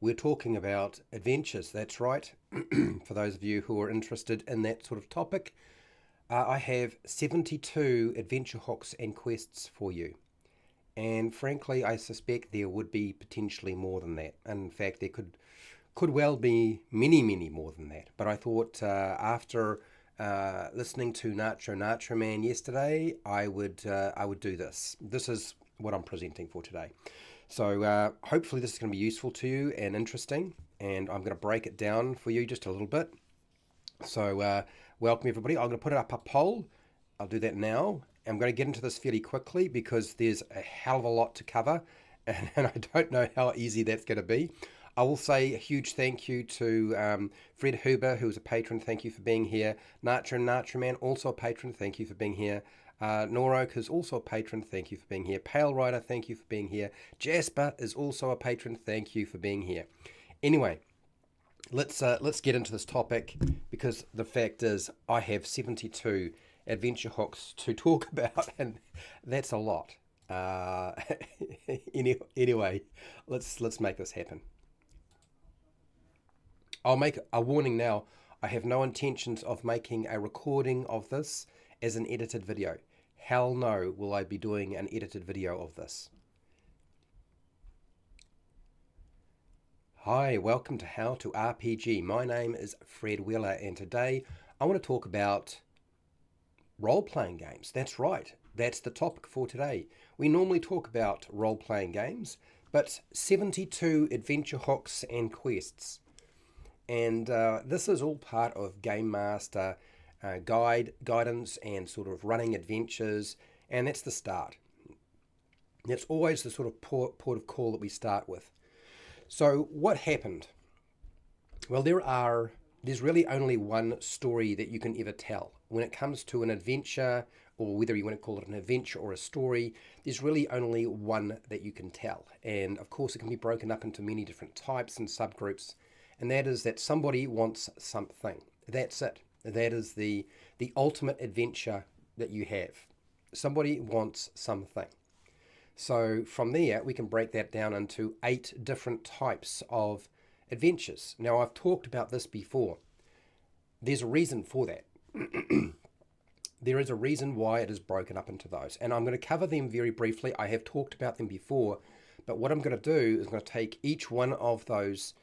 we're talking about adventures. That's right. For those of you who are interested in that sort of topic, I have 72 adventure hooks and quests for you. And frankly, I suspect there would be potentially more than that. In fact, there could well be many more than that. But I thought after listening to Nacho Man yesterday, I would do this. This is what I'm presenting for today. So hopefully this is going to be useful to you and interesting. And I'm going to break it down for you just a little bit. So welcome everybody. I'm going to put up a poll. I'll do that now. I'm going to get into this fairly quickly because there's a hell of a lot to cover, and I don't know how easy that's going to be. I will say a huge thank you to Fred Huber, who's a patron. Thank you for being here. Nacho Man, also a patron. Thank you for being here. Noroak is also a patron. Thank you for being here. Pale Rider, thank you for being here. Jasper is also a patron. Thank you for being here. Anyway, let's get into this topic because the fact is I have 72 adventure hooks to talk about, and that's a lot. Anyway, let's make this happen. I'll make a warning now. I have no intentions of making a recording of this as an edited video. Hell no will I be doing an edited video of this. Hi, welcome to How to RPG. My name is Fred Wheeler, and today I want to talk about role-playing games. That's right. That's the topic for today. We normally talk about role-playing games, but 72 adventure hooks and quests. And this is all part of Game Master guidance and sort of running adventures, and that's the start. That's always the sort of port of call that we start with. So what happened? Well, there's really only one story that you can ever tell. When it comes to an adventure, or whether you want to call it an adventure or a story, there's really only one that you can tell. And of course, it can be broken up into many different types and subgroups. And that is that somebody wants something. That's it. That is the ultimate adventure that you have. Somebody wants something. So from there, we can break that down into 8 different types of adventures. Now, I've talked about this before. There's a reason for that. There is a reason why it is broken up into those. And I'm going to cover them very briefly. I have talked about them before. But what I'm going to do is I'm going to take each one of those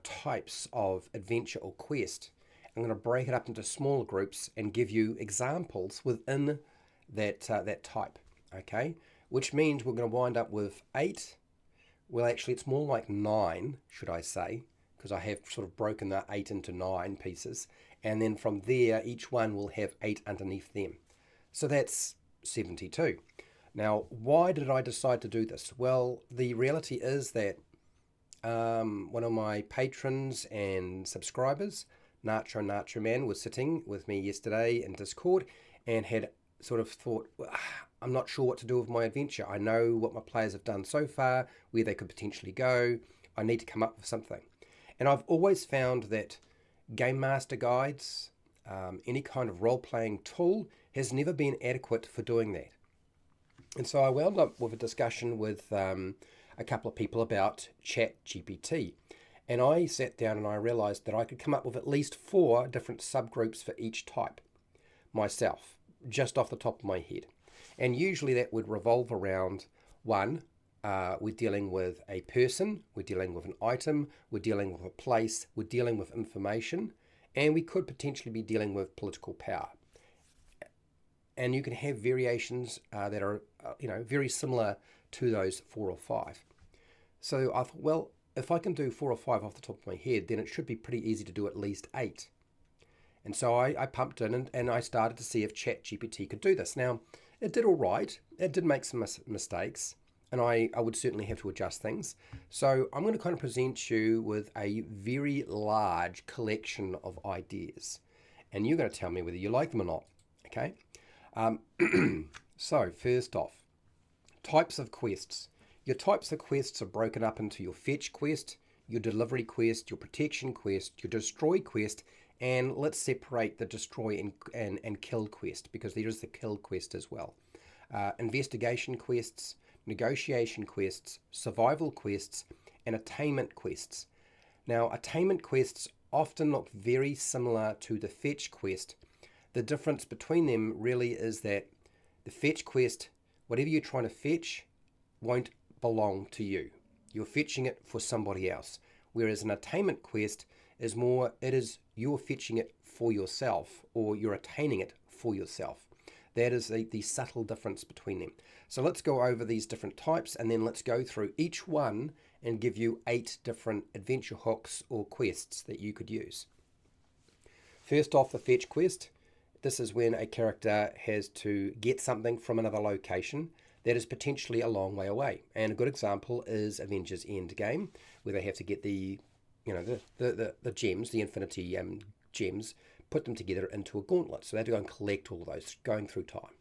types of adventure or quest. I'm going to break it up into smaller groups and give you examples within that type. Okay? Which means we're going to wind up with 8. Well, actually, it's more like 9, should I say, because I have sort of broken that 8 into 9 pieces. And then from there, each one will have 8 underneath them. So that's 72. Now, why did I decide to do this? Well, the reality is that one of my patrons and subscribers, Nacho Man, was sitting with me yesterday in Discord and had sort of thought, I'm not sure what to do with my adventure. I know what my players have done so far, where they could potentially go. I need to come up with something. And I've always found that Game Master guides, any kind of role-playing tool, has never been adequate for doing that. And so I wound up with a discussion with a couple of people about ChatGPT. And I sat down and I realized that I could come up with at least 4 different subgroups for each type myself, just off the top of my head. And usually that would revolve around, one, we're dealing with a person, we're dealing with an item, we're dealing with a place, we're dealing with information, and we could potentially be dealing with political power. And you can have variations that are, very similar to those 4 or 5. So I thought, well, if I can do 4 or 5 off the top of my head, then it should be pretty easy to do at least 8. And so I pumped in and I started to see if ChatGPT could do this. Now, it did all right. It did make some mistakes, and I would certainly have to adjust things. So I'm going to kind of present you with a very large collection of ideas. And you're going to tell me whether you like them or not, okay? So first off, types of quests. Your types of quests are broken up into your fetch quest, your delivery quest, your protection quest, your destroy quest, and let's separate the destroy and kill quest, because there is the kill quest as well. Investigation quests, negotiation quests, survival quests, and attainment quests. Now, attainment quests often look very similar to the fetch quest. The difference between them really is that the fetch quest, whatever you're trying to fetch, won't belong to you. You're fetching it for somebody else. Whereas an attainment quest is more, you're fetching it for yourself, or you're attaining it for yourself. That is the subtle difference between them. So let's go over these different types, and then let's go through each one and give you 8 different adventure hooks or quests that you could use. First off, the fetch quest. This is when a character has to get something from another location that is potentially a long way away. And a good example is Avengers Endgame, where they have to get the gems, the Infinity gems, put them together into a gauntlet. So they have to go and collect all of those, going through time.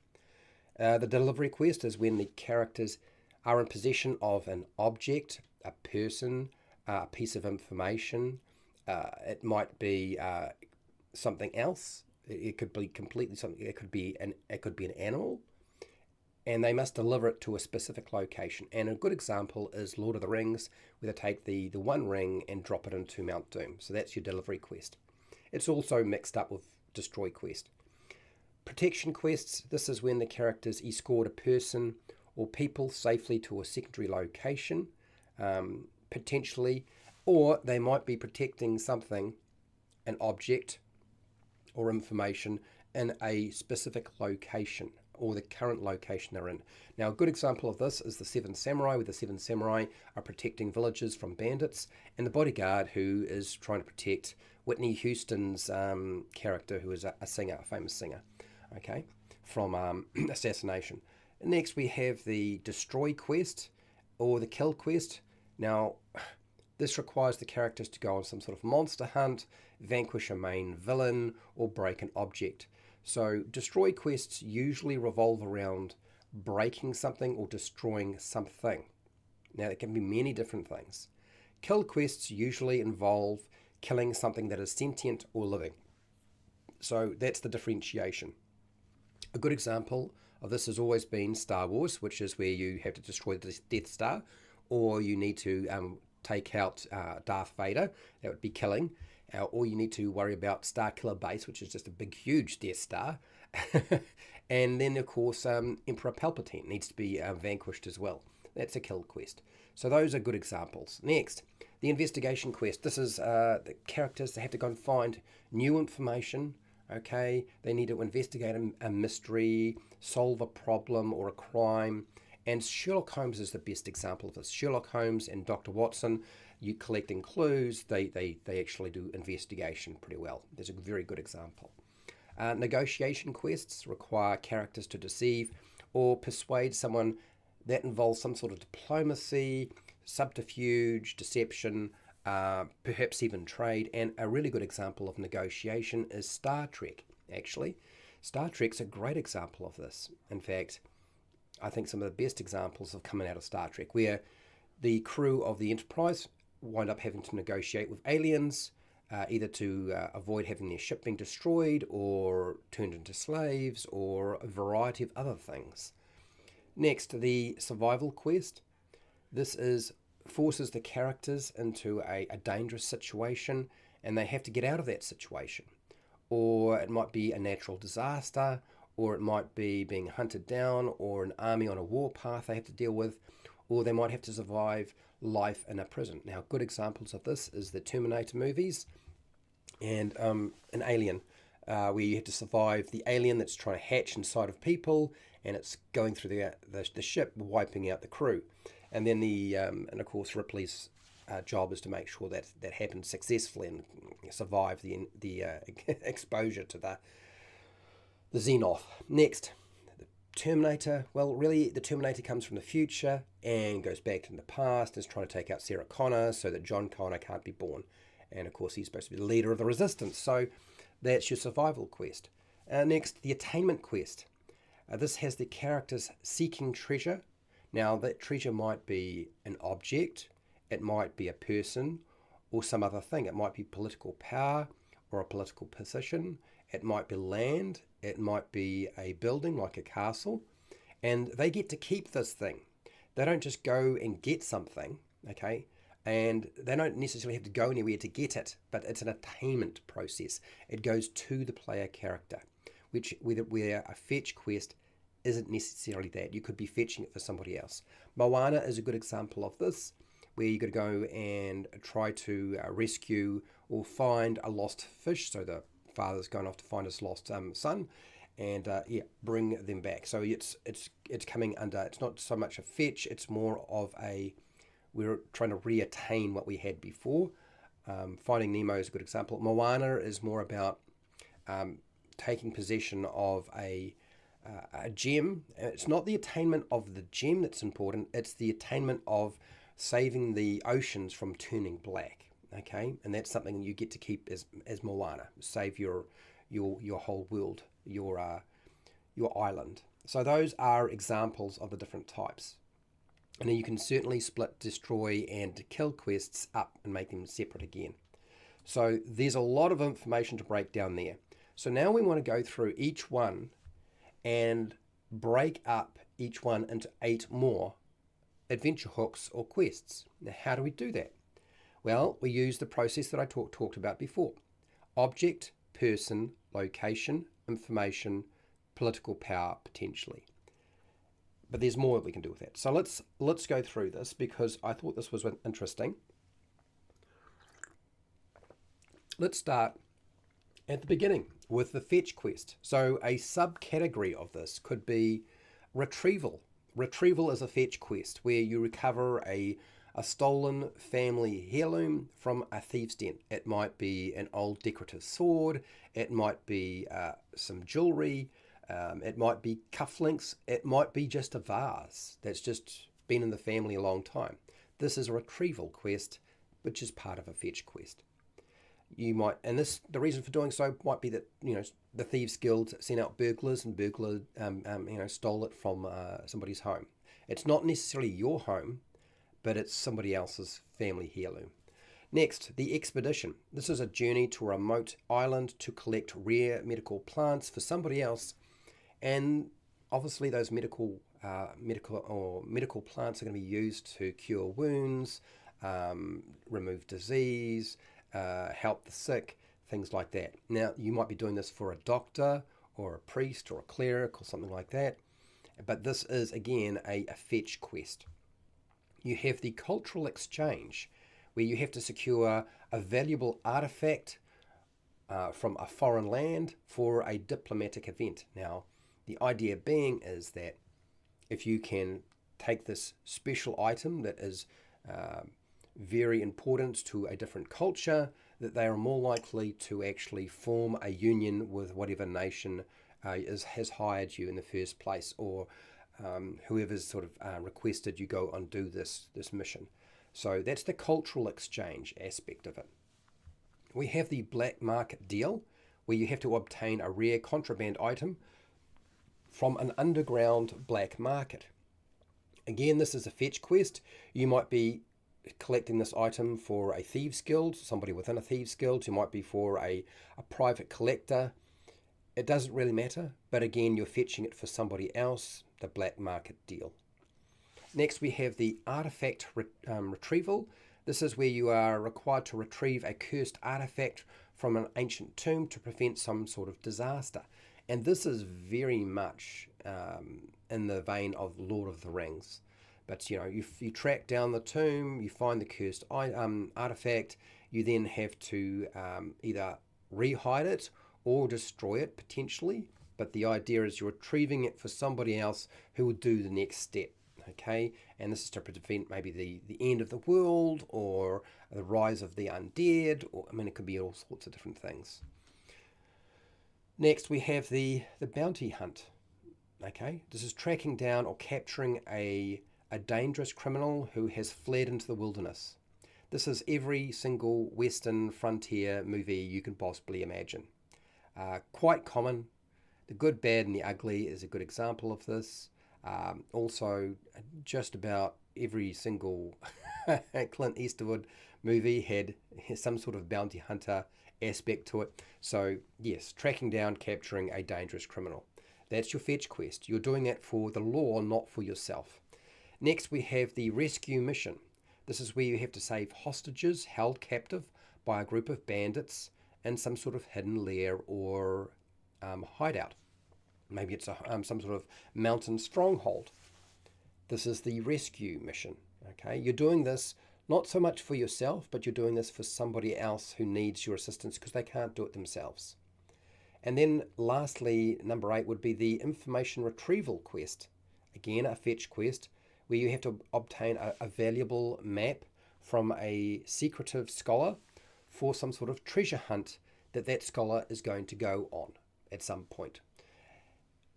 The delivery quest is when the characters are in possession of an object, a person, a piece of information. It might be something else. It could be completely something. It could be an animal, and they must deliver it to a specific location. And a good example is Lord of the Rings, where they take the one ring and drop it into Mount Doom. So that's your delivery quest. It's also mixed up with destroy quest. Protection quests. This is when the characters escort a person or people safely to a secondary location, potentially, or they might be protecting something, an object or information in a specific location, or the current location they're in. Now, a good example of this is the Seven Samurai, where the Seven Samurai are protecting villages from bandits, and the bodyguard who is trying to protect Whitney Houston's character, who is a singer, a famous singer, okay, from assassination. Next, we have the destroy quest or the kill quest. Now, this requires the characters to go on some sort of monster hunt, vanquish a main villain, or break an object. So destroy quests usually revolve around breaking something or destroying something. Now, it can be many different things. Kill quests usually involve killing something that is sentient or living. So that's the differentiation. A good example of this has always been Star Wars, which is where you have to destroy the Death Star, or you need to take out Darth Vader. That would be killing. Or you need to worry about Starkiller Base, which is just a big, huge Death Star. And then, of course, Emperor Palpatine needs to be vanquished as well. That's a kill quest. So those are good examples. Next, the investigation quest. This is the characters, they have to go and find new information. Okay, they need to investigate a mystery, solve a problem or a crime. And Sherlock Holmes is the best example of this. Sherlock Holmes and Dr. Watson, you collecting clues, they actually do investigation pretty well. There's a very good example. Negotiation quests require characters to deceive or persuade someone. That involves some sort of diplomacy, subterfuge, deception, perhaps even trade. And a really good example of negotiation is Star Trek, actually. Star Trek's a great example of this. In fact, I think some of the best examples have come out of Star Trek, where the crew of the Enterprise wind up having to negotiate with aliens, either to avoid having their ship being destroyed or turned into slaves, or a variety of other things. Next, the survival quest. This forces the characters into a dangerous situation, and they have to get out of that situation. Or it might be a natural disaster, or it might be being hunted down, or an army on a warpath they have to deal with, or they might have to survive life in a prison. Now, good examples of this is the Terminator movies and an Alien, where you have to survive the alien that's trying to hatch inside of people, and it's going through the ship, wiping out the crew. And then and of course Ripley's job is to make sure that that happens successfully and survive the exposure to the Xenos. Next, the Terminator. Well, really, the Terminator comes from the future and goes back in the past, is trying to take out Sarah Connor so that John Connor can't be born. And of course, he's supposed to be the leader of the resistance. So that's your survival quest. Next, the attainment quest. This has the characters seeking treasure. Now, that treasure might be an object, it might be a person, or some other thing. It might be political power or a political position. It might be land. It might be a building like a castle. And they get to keep this thing. They don't just go and get something, okay? and they don't necessarily have to go anywhere to get it, but it's an attainment process. It goes to the player character, where a fetch quest isn't necessarily that. You could be fetching it for somebody else. Moana is a good example of this, where you got to go and try to rescue or find a lost fish. So the father's going off to find his lost son, and bring them back. So it's coming under. It's not so much a fetch. It's more of we're trying to reattain what we had before. Finding Nemo is a good example. Moana is more about taking possession of a gem. It's not the attainment of the gem that's important. It's the attainment of saving the oceans from turning black. Okay, and that's something you get to keep as Moana. Save your whole world, your island. So those are examples of the different types. And then you can certainly split, destroy, and kill quests up and make them separate again. So there's a lot of information to break down there. So now we want to go through each one and break up each one into 8 more adventure hooks or quests. Now, how do we do that? Well, we use the process that I talked about before. Object, person, location, information, political power, potentially. But there's more that we can do with that. So let's go through this, because I thought this was interesting. Let's start at the beginning with the fetch quest. So a subcategory of this could be retrieval. Retrieval is a fetch quest where you recover a stolen family heirloom from a thieves' den. It might be an old decorative sword. It might be some jewelry. It might be cufflinks. It might be just a vase that's just been in the family a long time. This is a retrieval quest, which is part of a fetch quest. You might, and the reason for doing so might be that the Thieves Guild sent out burglars, and stole it from somebody's home. It's not necessarily your home, but it's somebody else's family heirloom. Next, the expedition. This is a journey to a remote island to collect rare medical plants for somebody else, and obviously those medical plants are going to be used to cure wounds, remove disease, help the sick, things like that. Now, you might be doing this for a doctor or a priest or a cleric or something like that, but this is again a fetch quest. You have the cultural exchange, where you have to secure a valuable artifact from a foreign land for a diplomatic event. Now, the idea being is that if you can take this special item that is very important to a different culture, that they are more likely to actually form a union with whatever nation has hired you in the first place, or whoever's sort of requested you go and do this mission. So that's the cultural exchange aspect of it. We have the black market deal, where you have to obtain a rare contraband item from an underground black market. Again, this is a fetch quest. You might be collecting this item for a thieves guild, somebody within a thieves guild. You might be for a private collector. It doesn't really matter, but again, you're fetching it for somebody else, the black market deal. Next, we have the artifact retrieval. This is where you are required to retrieve a cursed artifact from an ancient tomb to prevent some sort of disaster. And this is very much in the vein of Lord of the Rings. But you track down the tomb, you find the cursed artifact, you then have to either re-hide it or destroy it potentially. But the idea is you're retrieving it for somebody else who will do the next step. Okay, and this is to prevent maybe the end of the world, or the rise of the undead, or it could be all sorts of different things. Next, we have the bounty hunt. Okay, this is tracking down or capturing a dangerous criminal who has fled into the wilderness. This is every single Western frontier movie you can possibly imagine. Quite common. The Good, Bad, and the Ugly is a good example of this. Also, just about every single Clint Eastwood movie had some sort of bounty hunter aspect to it. So yes, tracking down, capturing a dangerous criminal. That's your fetch quest. You're doing that for the law, not for yourself. Next, we have the rescue mission. This is where you have to save hostages held captive by a group of bandits in some sort of hidden lair or hideout. Maybe it's some sort of mountain stronghold. This is the rescue mission. Okay, you're doing this not so much for yourself, but you're doing this for somebody else who needs your assistance because they can't do it themselves. And then lastly, number 8 would be the information retrieval quest. Again, a fetch quest where you have to obtain a valuable map from a secretive scholar for some sort of treasure hunt that scholar is going to go on at some point.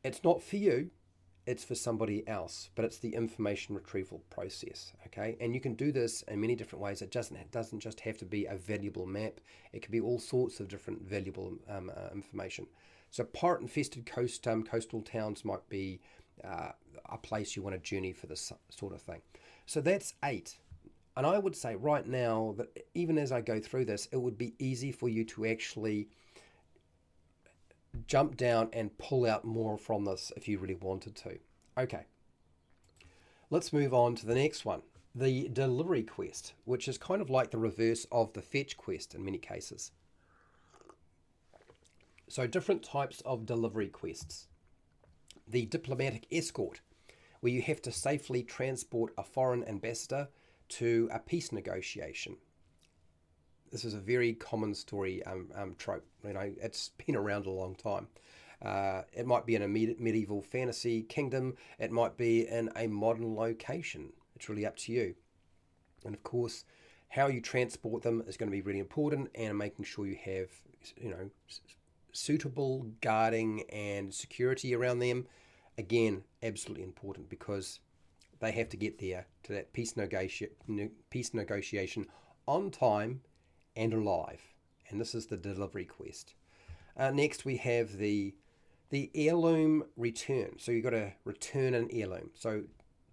It's not for you, it's for somebody else, but it's the information retrieval process, okay? And you can do this in many different ways. It doesn't just have to be a valuable map. It can be all sorts of different valuable information. So pirate-infested coastal towns might be a place you want to journey for this sort of thing. So that's 8. And I would say right now that even as I go through this, it would be easy for you to actually jump down and pull out more from this if you really wanted to. Okay, let's move on to the next one, the delivery quest, which is kind of like the reverse of the fetch quest in many cases. So different types of delivery quests. The diplomatic escort, where you have to safely transport a foreign ambassador to a peace negotiation. This is a very common story trope. You know, it's been around a long time. It might be in a medieval fantasy kingdom. It might be in a modern location. It's really up to you. And of course, how you transport them is going to be really important, and making sure you have, you know, suitable guarding and security around them. Again, absolutely important because they have to get there to that peace negotiation on time and alive. And this is the delivery quest. Next we have the heirloom return. So you've got to return an heirloom. So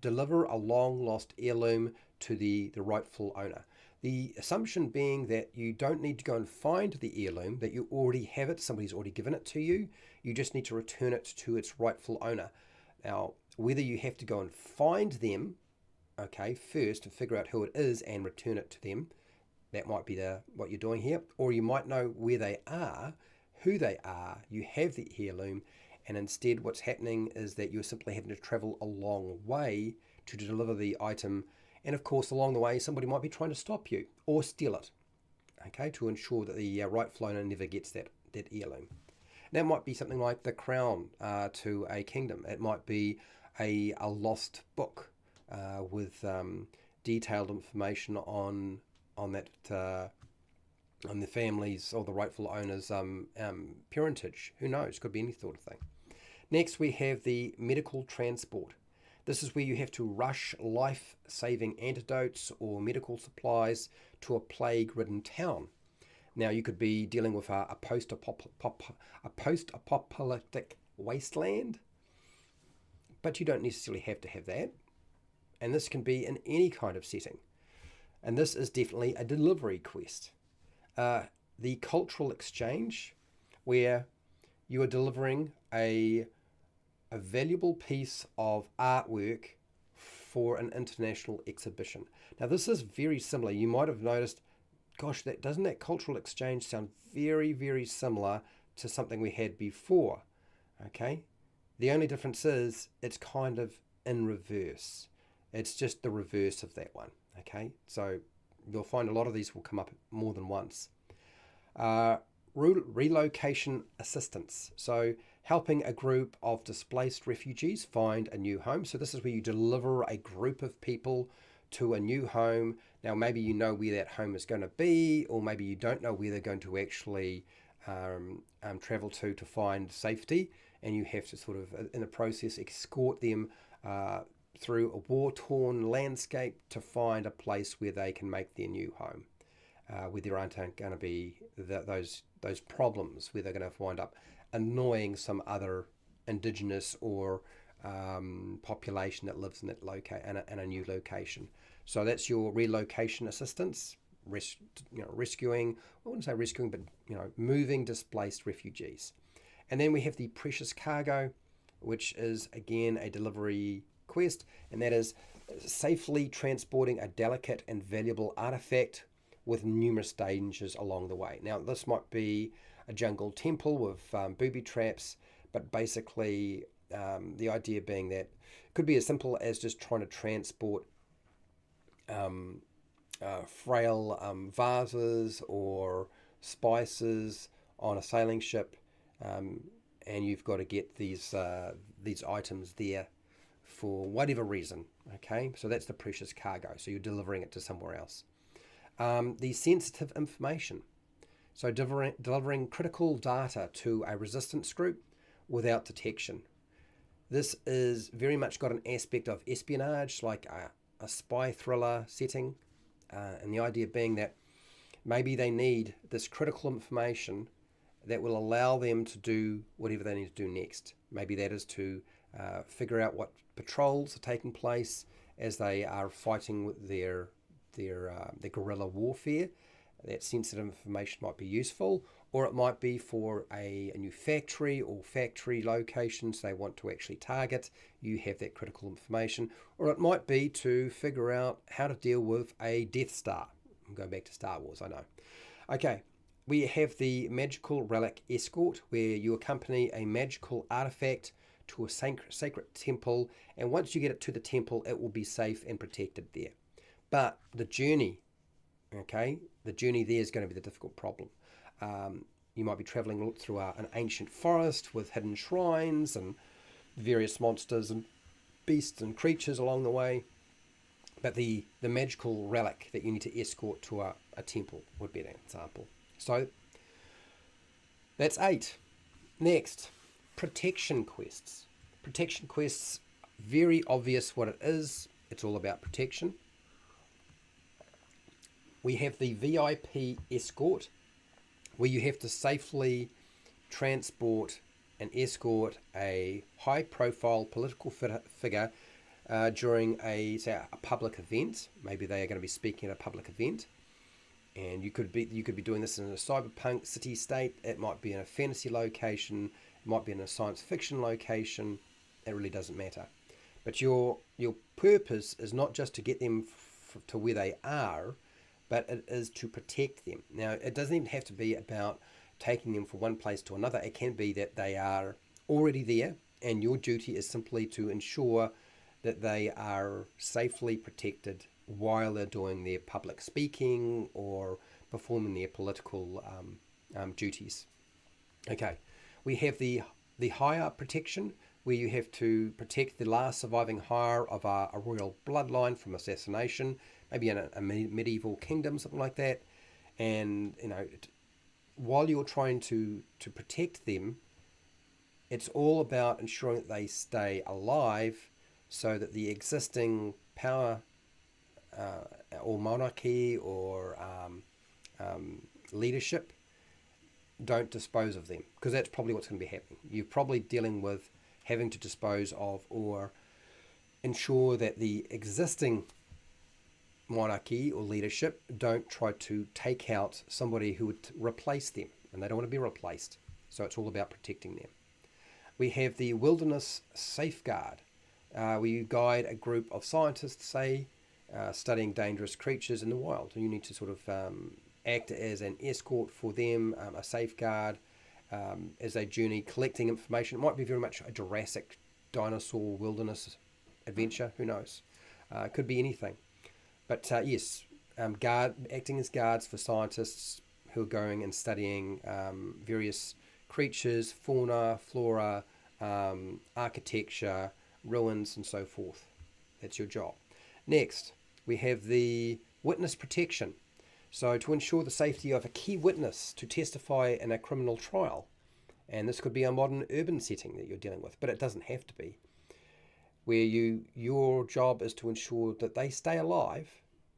deliver a long lost heirloom to the rightful owner. The assumption being that you don't need to go and find the heirloom, that you already have it, somebody's already given it to you. You just need to return it to its rightful owner. Now, whether you have to go and find them, okay, first to figure out who it is and return it to them, that might be what you're doing here. Or you might know where they are, who they are, you have the heirloom, and instead what's happening is that you're simply having to travel a long way to deliver the item. And of course, along the way, somebody might be trying to stop you or steal it, okay, to ensure that the rightful owner never gets that heirloom. That might be something like the crown to a kingdom. It might be a lost book with detailed information on that on the family's or the rightful owner's parentage. Who knows? Could be any sort of thing. Next, we have the medical transport. This is where you have to rush life-saving antidotes or medical supplies to a plague-ridden town. Now, you could be dealing with a post-apocalyptic wasteland, but you don't necessarily have to have that. And this can be in any kind of setting. And this is definitely a delivery quest. The cultural exchange, where you are delivering a valuable piece of artwork for an international exhibition. Now, this is very similar. You might have noticed, gosh, doesn't that cultural exchange sound very, very similar to something we had before? Okay, the only difference is it's kind of in reverse. It's just the reverse of that one. Okay, so you'll find a lot of these will come up more than once. Relocation assistance. So helping a group of displaced refugees find a new home. So this is where you deliver a group of people to a new home. Now, maybe you know where that home is going to be, or maybe you don't know where they're going to actually travel to find safety, and you have to sort of, in the process, escort them through a war-torn landscape to find a place where they can make their new home, where there aren't going to be those problems, where they're going to wind up annoying some other indigenous or population that lives in that in a new location. So that's your relocation assistance, rescuing. I wouldn't say rescuing, but moving displaced refugees. And then we have the precious cargo, which is again a delivery quest, and that is safely transporting a delicate and valuable artifact with numerous dangers along the way. Now, this might be a jungle temple with booby traps, but basically the idea being that it could be as simple as just trying to transport frail vases or spices on a sailing ship, and you've got to get these items there for whatever reason. Okay, so that's the precious cargo. So you're delivering it to somewhere else. The sensitive information. So delivering critical data to a resistance group without detection. This is very much got an aspect of espionage, like a spy thriller setting, and the idea being that maybe they need this critical information that will allow them to do whatever they need to do next. Maybe that is to figure out what patrols are taking place as they are fighting with their guerrilla warfare. That sensitive information might be useful, or it might be for a new factory or factory locations they want to actually target. You have that critical information, or it might be to figure out how to deal with a Death Star. I'm going back to Star Wars, I know. Okay, we have the magical relic escort, where you accompany a magical artifact to a sacred temple, and once you get it to the temple, it will be safe and protected there. But the journey, okay, the journey there is going to be the difficult problem. You might be traveling through an ancient forest with hidden shrines and various monsters and beasts and creatures along the way. But the magical relic that you need to escort to a temple would be an example. So that's 8. Next, protection quests. Protection quests, very obvious what it is. It's all about protection. We have the VIP escort, where you have to safely transport and escort a high-profile political figure during a public event. Maybe they are going to be speaking at a public event, and you could be doing this in a cyberpunk city-state. It might be in a fantasy location. It might be in a science fiction location. It really doesn't matter. But your purpose is not just to get them to where they are, but it is to protect them. Now, it doesn't even have to be about taking them from one place to another. It can be that they are already there, and your duty is simply to ensure that they are safely protected while they're doing their public speaking or performing their political duties. Okay, we have the higher protection, where you have to protect the last surviving hire of a royal bloodline from assassination, maybe in a medieval kingdom, something like that. And while you're trying to protect them, it's all about ensuring that they stay alive, so that the existing power or monarchy or leadership don't dispose of them, because that's probably what's going to be happening. You're probably dealing with having to dispose of or ensure that the existing monarchy or leadership don't try to take out somebody who would replace them, and they don't want to be replaced. So it's all about protecting them. We have the wilderness safeguard, where you guide a group of scientists, say, studying dangerous creatures in the wild. You need to sort of act as an escort for them, a safeguard, as they journey collecting information. It might be very much a Jurassic dinosaur wilderness adventure, who knows. It could be anything. But yes, acting as guards for scientists who are going and studying various creatures, fauna, flora, architecture, ruins, and so forth. That's your job. Next, we have the witness protection. So to ensure the safety of a key witness to testify in a criminal trial. And this could be a modern urban setting that you're dealing with, but it doesn't have to be. Where your job is to ensure that they stay alive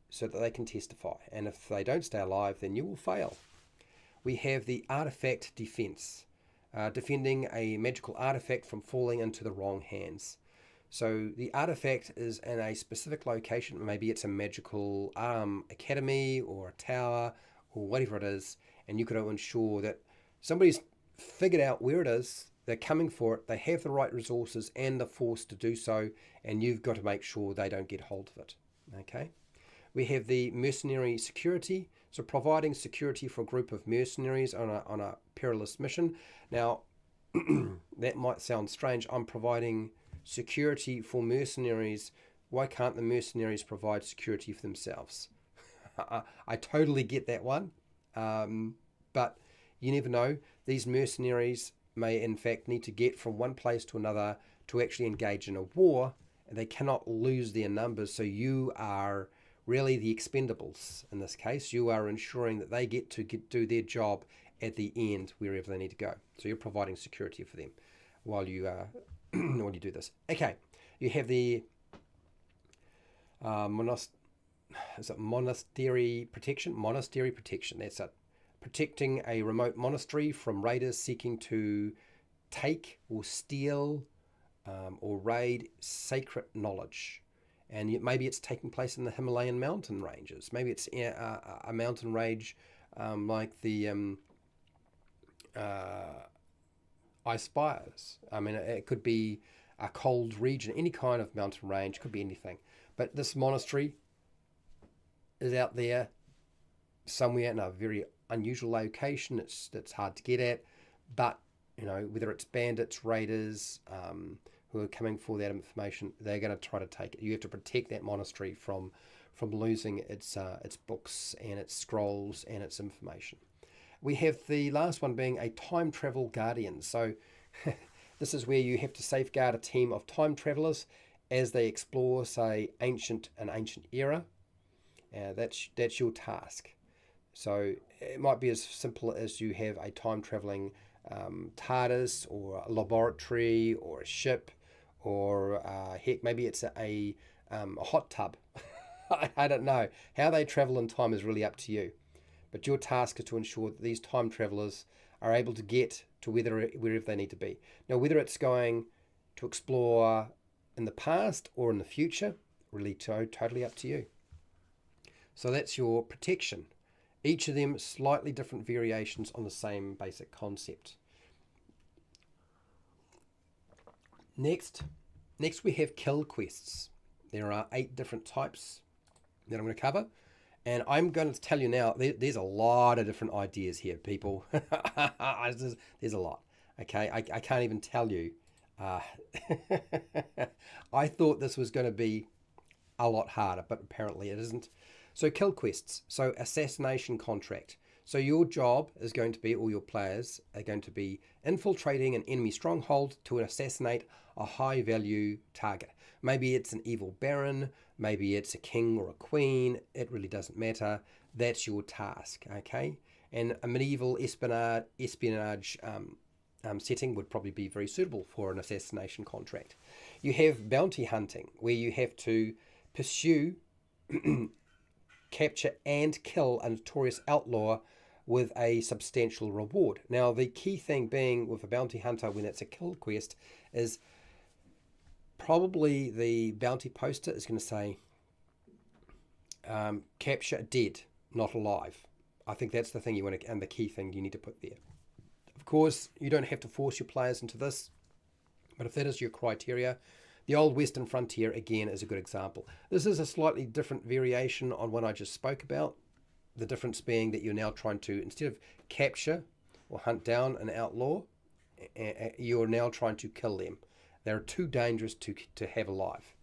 so that they can testify. And if they don't stay alive, then you will fail. We have the artifact defense, defending a magical artifact from falling into the wrong hands. So the artifact is in a specific location. Maybe it's a magical academy or a tower or whatever it is, and you could ensure that somebody's figured out where it is, they're coming for it, they have the right resources and the force to do so, and you've got to make sure they don't get hold of it. Okay. We have the mercenary security, so providing security for a group of mercenaries on a perilous mission. Now, that might sound strange. I'm providing security for mercenaries. Why can't the mercenaries provide security for themselves? I totally get that one, but you never know. These mercenaries may in fact need to get from one place to another to actually engage in a war, and they cannot lose their numbers, so you are really the expendables in this case. You are ensuring that they get to do their job at the end wherever they need to go. So you're providing security for them while you while you do this. Okay, you have the monastery protection. Monastery protection. That's it. Protecting a remote monastery from raiders seeking to take or steal or raid sacred knowledge. And maybe it's taking place in the Himalayan mountain ranges. Maybe it's a mountain range like the Ice Spires. I mean, it could be a cold region, any kind of mountain range, could be anything. But this monastery is out there somewhere in a very unusual location. It's hard to get at, but whether it's bandits, raiders, who are coming for that information, they're going to try to take it. You have to protect that monastery from losing its books and its scrolls and its information. We have the last one being a time travel guardian. So this is where you have to safeguard a team of time travelers as they explore, say, an ancient era. That's your task. So it might be as simple as you have a time traveling TARDIS or a laboratory or a ship, or heck, maybe it's a hot tub. I don't know. How they travel in time is really up to you. But your task is to ensure that these time travelers are able to get to wherever they need to be. Now, whether it's going to explore in the past or in the future, really totally up to you. So that's your protection. Each of them slightly different variations on the same basic concept. Next we have kill quests. There are 8 different types that I'm going to cover. And I'm going to tell you now, there's a lot of different ideas here, people. There's a lot. Okay, I can't even tell you. I thought this was going to be a lot harder, but apparently it isn't. So kill quests. So assassination contract. So your job is going to be, or your players are going to be, infiltrating an enemy stronghold to assassinate a high value target. Maybe it's an evil baron, maybe it's a king or a queen, it really doesn't matter. That's your task, okay? And a medieval espionage setting would probably be very suitable for an assassination contract. You have bounty hunting, where you have to pursue, capture and kill a notorious outlaw with a substantial reward. Now, the key thing being with a bounty hunter when it's a kill quest is probably the bounty poster is going to say capture dead, not alive. I think that's the thing you want to, and the key thing you need to put there. Of course, you don't have to force your players into this, but if that is your criteria, the old Western Frontier again is a good example. This is a slightly different variation on what I just spoke about. The difference being that you're now trying to, instead of capture or hunt down an outlaw, you're now trying to kill them. They're too dangerous to have alive.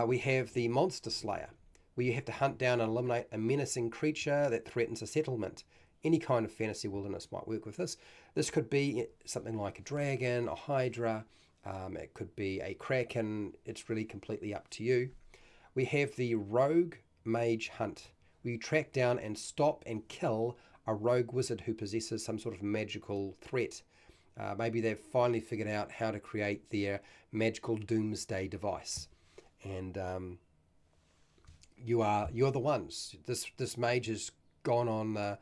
We have the Monster Slayer, where you have to hunt down and eliminate a menacing creature that threatens a settlement. Any kind of fantasy wilderness might work with this. This could be something like a dragon, a hydra, it could be a kraken. It's really completely up to you. We have the Rogue Mage Hunt, where you track down and stop and kill a rogue wizard who possesses some sort of magical threat. Maybe they've finally figured out how to create their magical doomsday device, and you're the ones. This mage has gone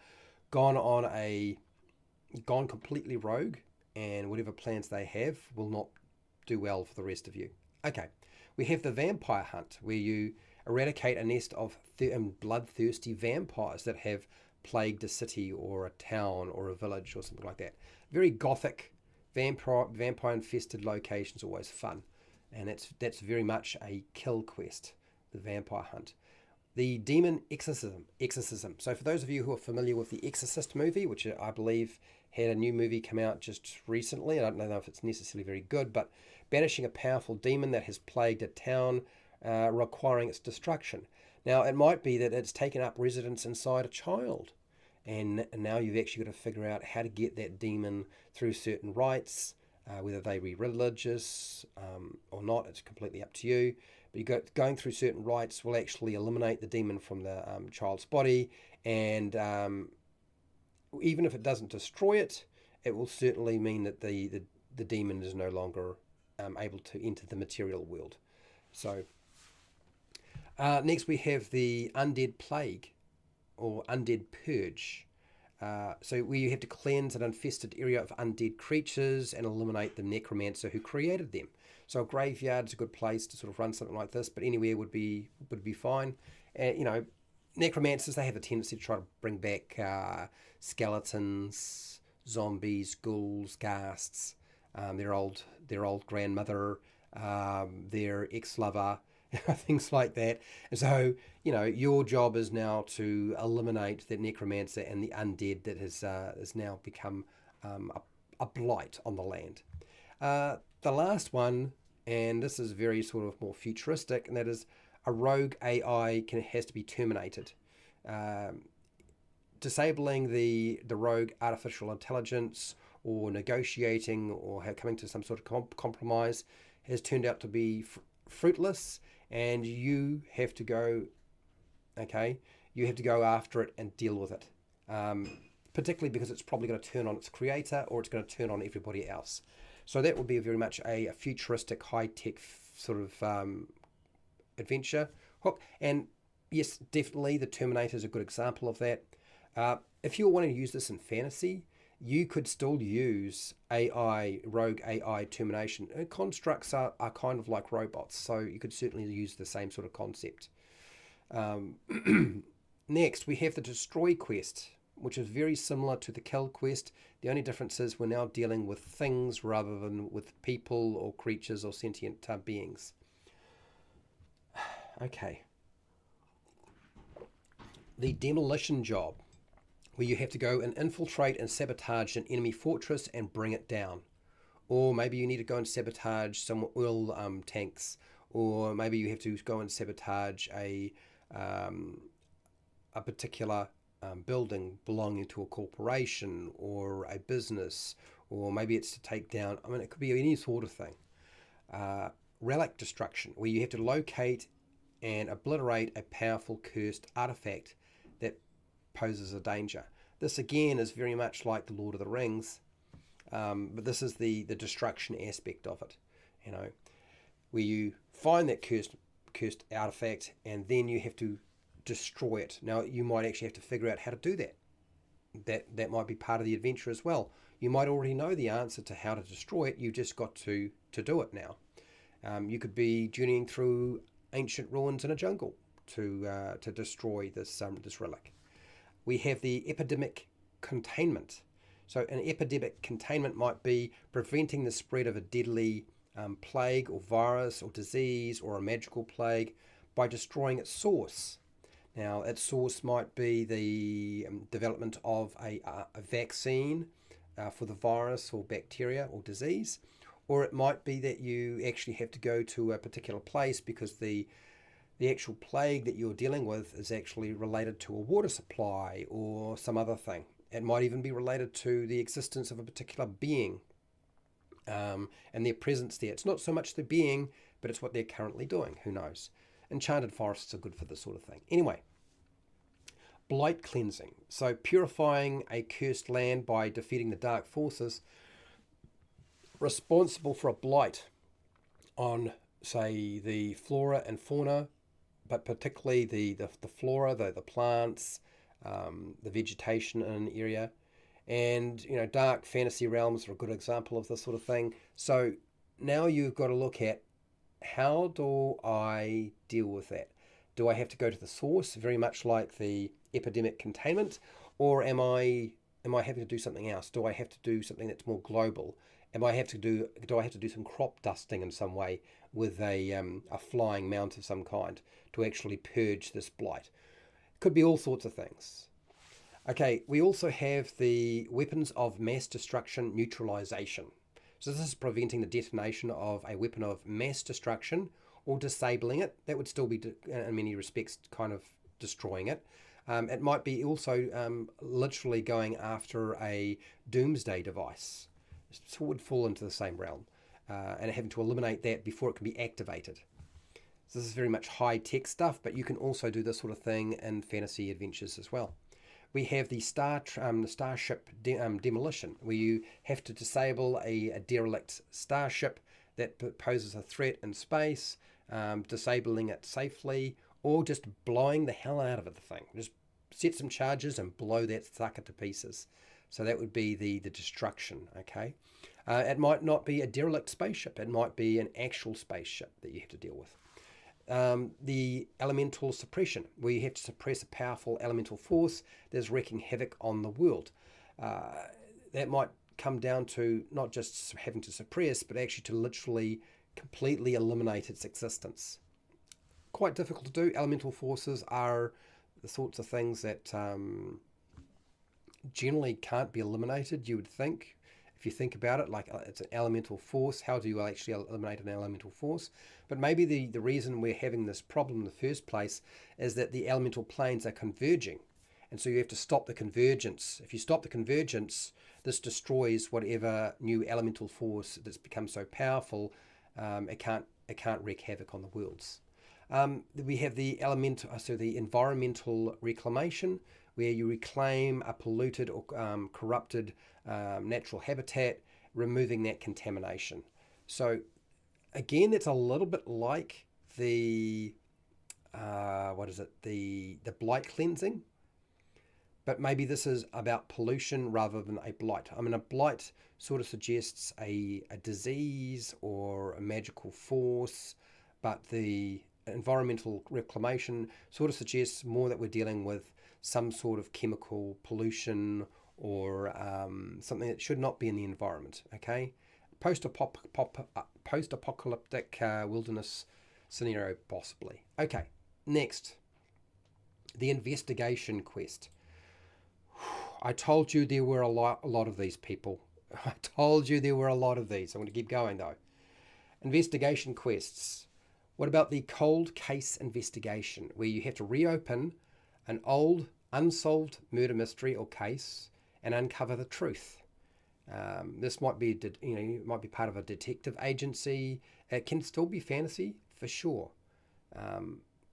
completely rogue, and whatever plans they have will not do well for the rest of you. Okay, we have the Vampire Hunt, where you eradicate a nest of bloodthirsty vampires that have plagued a city or a town or a village or something like that. Very gothic, Vampire infested locations are always fun, and that's very much a kill quest, the vampire hunt. The demon exorcism. So for those of you who are familiar with the Exorcist movie, which I believe had a new movie come out just recently, I don't know if it's necessarily very good, but banishing a powerful demon that has plagued a town, requiring its destruction. Now it might be that it's taken up residence inside a child, and now you've actually got to figure out how to get that demon through certain rites, whether they be religious or not. It's completely up to you. But going through certain rites will actually eliminate the demon from the child's body, and even if it doesn't destroy it, it will certainly mean that the demon is no longer able to enter the material world. So next we have the undead plague, or undead purge. So where you have to cleanse an infested area of undead creatures and eliminate the necromancer who created them. So a graveyard's a good place to sort of run something like this, but anywhere would be fine. Necromancers, they have a tendency to try to bring back skeletons, zombies, ghouls, ghasts, their old grandmother, their ex-lover, things like that. And so, your job is now to eliminate that necromancer and the undead that has now become a blight on the land. The last one, and this is very sort of more futuristic, and that is a rogue AI has to be terminated. Disabling the rogue artificial intelligence, or negotiating, or coming to some sort of compromise has turned out to be fruitless, and you have to go after it and deal with it. Particularly because it's probably going to turn on its creator, or it's going to turn on everybody else. So that would be very much a futuristic, high-tech sort of adventure hook. And yes, definitely the Terminator is a good example of that. If you're wanting to use this in fantasy, you could still use rogue AI termination. Constructs are kind of like robots, so you could certainly use the same sort of concept. Next, we have the Destroy quest, which is very similar to the Kill quest. The only difference is we're now dealing with things rather than with people or creatures or sentient beings. Okay. The Demolition job, where you have to go and infiltrate and sabotage an enemy fortress and bring it down. Or maybe you need to go and sabotage some oil tanks, or maybe you have to go and sabotage a particular building belonging to a corporation or a business, or maybe it's to take down, it could be any sort of thing. Relic destruction, where you have to locate and obliterate a powerful cursed artifact that poses a danger. This again is very much like the Lord of the Rings, but this is the destruction aspect of it, where you find that cursed artifact and then you have to destroy it. Now you might actually have to figure out how to do that. That might be part of the adventure as well. You might already know the answer to how to destroy it. You've just got to do it now. You could be journeying through ancient ruins in a jungle to destroy this relic. We have the epidemic containment. So an epidemic containment might be preventing the spread of a deadly plague or virus or disease or a magical plague by destroying its source. Now, its source might be the development of a vaccine for the virus or bacteria or disease, or it might be that you actually have to go to a particular place because the actual plague that you're dealing with is actually related to a water supply or some other thing. It might even be related to the existence of a particular being and their presence there. It's not so much the being, but it's what they're currently doing. Who knows? Enchanted forests are good for this sort of thing. Anyway, blight cleansing. So purifying a cursed land by defeating the dark forces responsible for a blight on, say, the flora and fauna, but particularly the flora, the plants, the vegetation in an area. And, dark fantasy realms are a good example of this sort of thing. So now you've got to look at, how do I deal with that? Do I have to go to the source, very much like the epidemic containment, or am I having to do something else? Do I have to do something that's more global? Do I have to do some crop dusting in some way with a flying mount of some kind to actually purge this blight? Could be all sorts of things. Okay, we also have the weapons of mass destruction neutralization. So this is preventing the detonation of a weapon of mass destruction or disabling it. That would still be, in many respects, kind of destroying it. It might be also literally going after a doomsday device. So it would fall into the same realm, and having to eliminate that before it can be activated. So this is very much high-tech stuff, but you can also do this sort of thing in fantasy adventures as well. We have the starship demolition, where you have to disable a derelict starship that poses a threat in space, disabling it safely, or just blowing the hell out of it, the thing. Just set some charges and blow that sucker to pieces. So that would be the destruction, okay? It might not be a derelict spaceship. It might be an actual spaceship that you have to deal with. The elemental suppression, where you have to suppress a powerful elemental force that's wreaking havoc on the world. That might come down to not just having to suppress, but actually to literally completely eliminate its existence. Quite difficult to do. Elemental forces are the sorts of things that generally can't be eliminated, you would think. If you think about it, like it's an elemental force, how do you actually eliminate an elemental force? But maybe the reason we're having this problem in the first place is that the elemental planes are converging. And so you have to stop the convergence. If you stop the convergence, this destroys whatever new elemental force that's become so powerful, it can't wreak havoc on the worlds. We have the environmental reclamation, where you reclaim a polluted or corrupted natural habitat, removing that contamination. So again, it's a little bit like the the blight cleansing, but maybe this is about pollution rather than a blight. I mean, a blight sort of suggests a disease or a magical force, but the environmental reclamation sort of suggests more that we're dealing with some sort of chemical pollution or something that should not be in the environment, okay? Post-apocalyptic wilderness scenario, possibly. Okay, next, the investigation quest. I told you there were a lot of these people. I told you there were a lot of these. I'm going to keep going, though. Investigation quests. What about the cold case investigation, where you have to reopen an old unsolved murder mystery or case and uncover the truth? This might be, might be part of a detective agency. It can still be fantasy for sure.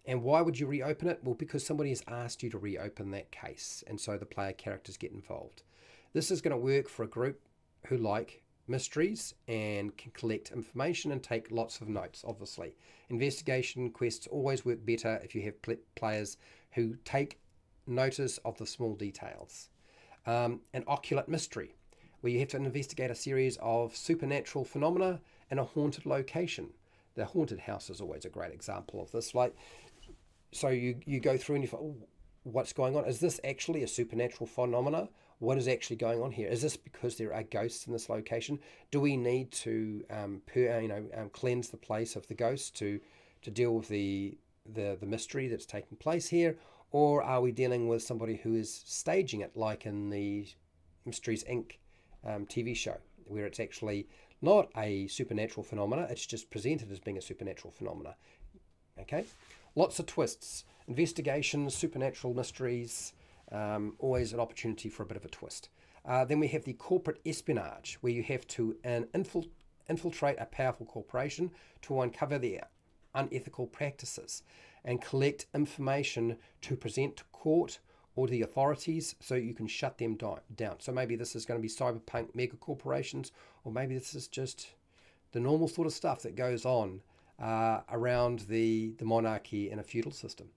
And why would you reopen it? Well, because somebody has asked you to reopen that case, and so the player characters get involved. This is going to work for a group who like mysteries and can collect information and take lots of notes, obviously. Investigation quests always work better if you have players who take notice of the small details. An occult mystery, where you have to investigate a series of supernatural phenomena in a haunted location. The haunted house is always a great example of this. So you go through and you find, what's going on? Is this actually a supernatural phenomena? What is actually going on here? Is this because there are ghosts in this location? Do we need to cleanse the place of the ghosts to deal with the mystery that's taking place here? Or are we dealing with somebody who is staging it, like in the Mysteries Inc. TV show, where it's actually not a supernatural phenomena, it's just presented as being a supernatural phenomena? Okay, lots of twists. Investigations, supernatural mysteries, always an opportunity for a bit of a twist. Then we have the corporate espionage, where you have to infiltrate a powerful corporation to uncover their unethical practices and collect information to present to court or the authorities so you can shut them down. So maybe this is going to be cyberpunk mega corporations, or maybe this is just the normal sort of stuff that goes on around the monarchy in a feudal system.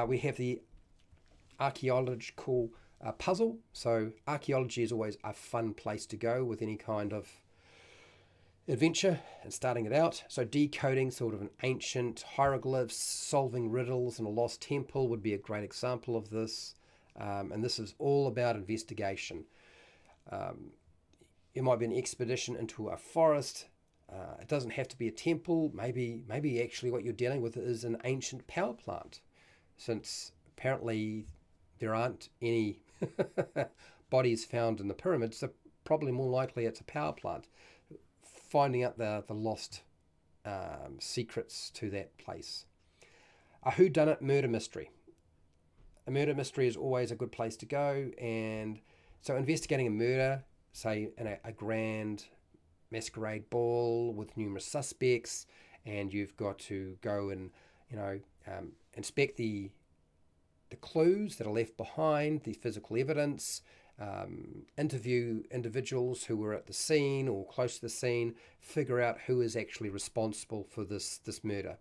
We have the archaeological puzzle. So archaeology is always a fun place to go with any kind of adventure and starting it out. So decoding sort of an ancient hieroglyphs, solving riddles in a lost temple would be a great example of this. And this is all about investigation. It might be an expedition into a forest. It doesn't have to be a temple. Maybe actually what you're dealing with is an ancient power plant, since apparently there aren't any bodies found in the pyramids. So probably more likely it's a power plant. Finding out the lost secrets to that place. A whodunit murder mystery. A murder mystery is always a good place to go, and so investigating a murder, say in a grand masquerade ball with numerous suspects, and you've got to go and inspect the clues that are left behind, the physical evidence, interview individuals who were at the scene or close to the scene, figure out who is actually responsible for this murder.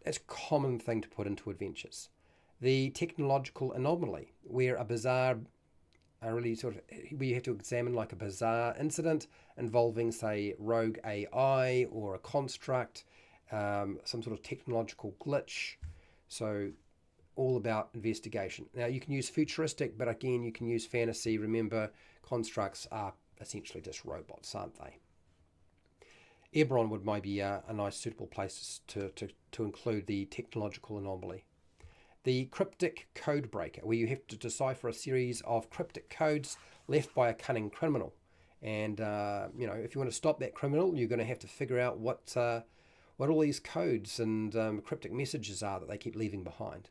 That's a common thing to put into adventures. The technological anomaly, where a bizarre, where you have to examine like a bizarre incident involving, say, rogue AI or a construct, some sort of technological glitch. So all about investigation. Now you can use futuristic, but again you can use fantasy. Remember, constructs are essentially just robots, aren't they? Eberron would maybe be a nice suitable place to include the technological anomaly. The cryptic code breaker, where you have to decipher a series of cryptic codes left by a cunning criminal. And if you want to stop that criminal, you're going to have to figure out what all these codes and cryptic messages are that they keep leaving behind.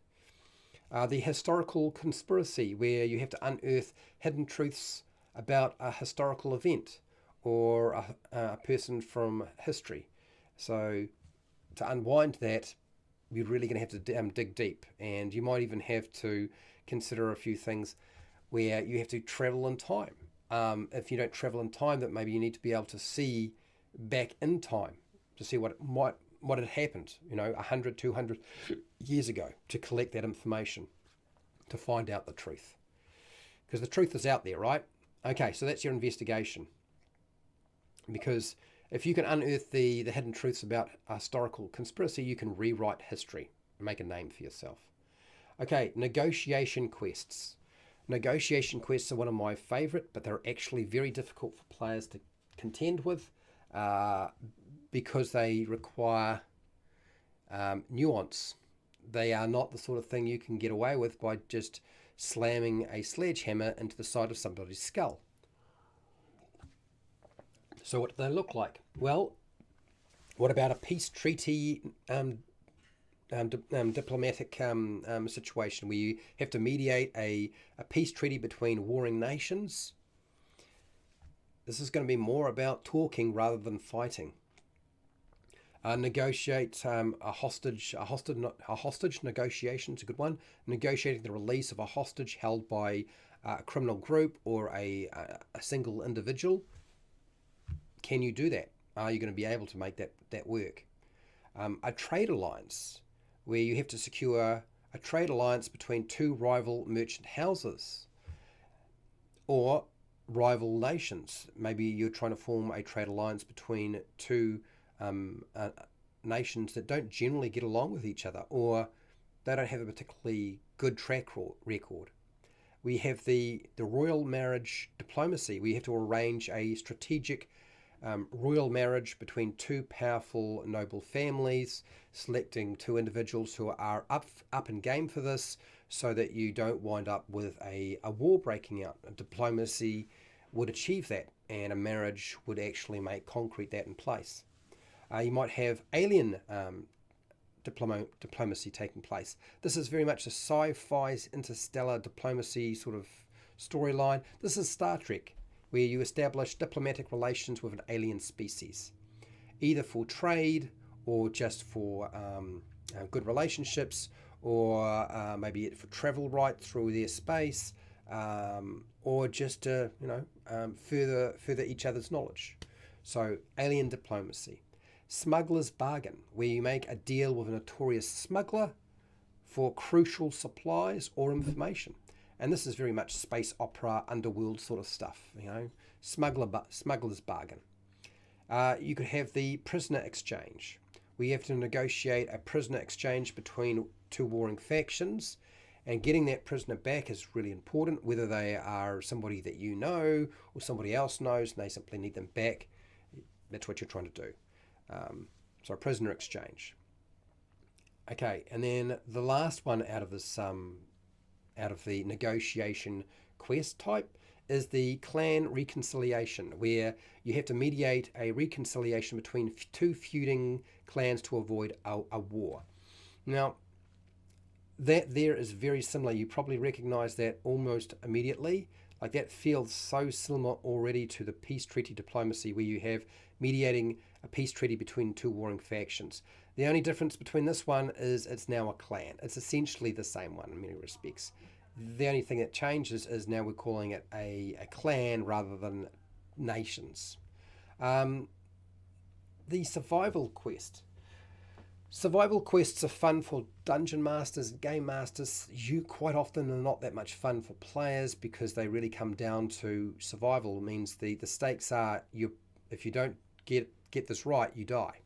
The historical conspiracy, where you have to unearth hidden truths about a historical event or a person from history. So to unwind that, you're really going to have to dig deep, and you might even have to consider a few things where you have to travel in time. If you don't travel in time, that maybe you need to be able to see back in time to see what had happened, 100, 200 years ago, to collect that information, to find out the truth. Because the truth is out there, right? Okay, so that's your investigation. Because if you can unearth the hidden truths about a historical conspiracy, you can rewrite history and make a name for yourself. Okay, negotiation quests. Negotiation quests are one of my favourite, but they're actually very difficult for players to contend with because they require nuance. They are not the sort of thing you can get away with by just slamming a sledgehammer into the side of somebody's skull. So what do they look like? Well, what about a peace treaty diplomatic situation where you have to mediate a peace treaty between warring nations? This is going to be more about talking rather than fighting. Negotiate a hostage negotiation is a good one. Negotiating the release of a hostage held by a criminal group or a single individual. Can you do that? Are you going to be able to make that work? A trade alliance, where you have to secure a trade alliance between two rival merchant houses or rival nations. Maybe you're trying to form a trade alliance between two nations that don't generally get along with each other, or they don't have a particularly good track record. We have the royal marriage diplomacy. We have to arrange a strategic royal marriage between two powerful noble families, selecting two individuals who are up in game for this, so that you don't wind up with a war breaking out. A diplomacy would achieve that, and a marriage would actually make concrete that in place. You might have alien diplomacy taking place. This is very much a sci-fi interstellar diplomacy sort of storyline. This is Star Trek, where you establish diplomatic relations with an alien species, either for trade or just for good relationships, or maybe for travel right through their space, or just to further each other's knowledge. So alien diplomacy. Smuggler's bargain, where you make a deal with a notorious smuggler for crucial supplies or information. And this is very much space opera, underworld sort of stuff, smuggler's bargain. You could have the prisoner exchange. We have to negotiate a prisoner exchange between two warring factions, And getting that prisoner back is really important, whether they are somebody that you know or somebody else knows and they simply need them back. That's what you're trying to do. So a prisoner exchange. Okay, and then the last one out of this, out of the negotiation quest type, is the clan reconciliation, where you have to mediate a reconciliation between two feuding clans to avoid a war. Now, that there is very similar. You probably recognize that almost immediately. Like that feels so similar already to the peace treaty diplomacy, where you have mediating a peace treaty between two warring factions. The only difference between this one is it's now a clan. It's essentially the same one in many respects. The only thing that changes is now we're calling it a clan rather than nations. The survival quest. Survival quests are fun for dungeon masters, game masters. You quite often are not that much fun for players because they really come down to survival. It means the stakes are if you don't get this right, you die.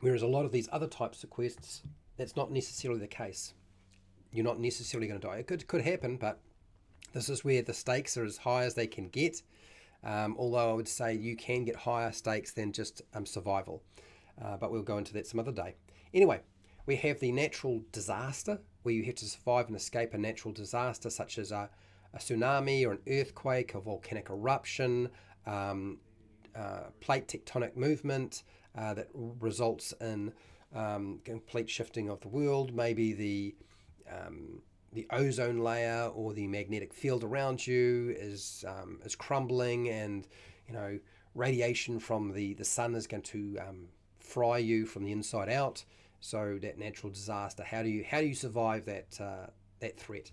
Whereas a lot of these other types of quests, that's not necessarily the case. You're not necessarily going to die. It could happen, but this is where the stakes are as high as they can get. Although I would say you can get higher stakes than just survival. But we'll go into that some other day. Anyway, we have the natural disaster, where you have to survive and escape a natural disaster such as a tsunami or an earthquake, a volcanic eruption, plate tectonic movement that results in complete shifting of the world. Maybe the ozone layer or the magnetic field around you is crumbling, and radiation from the sun is going to fry you from the inside out. So that natural disaster, how do you survive that threat?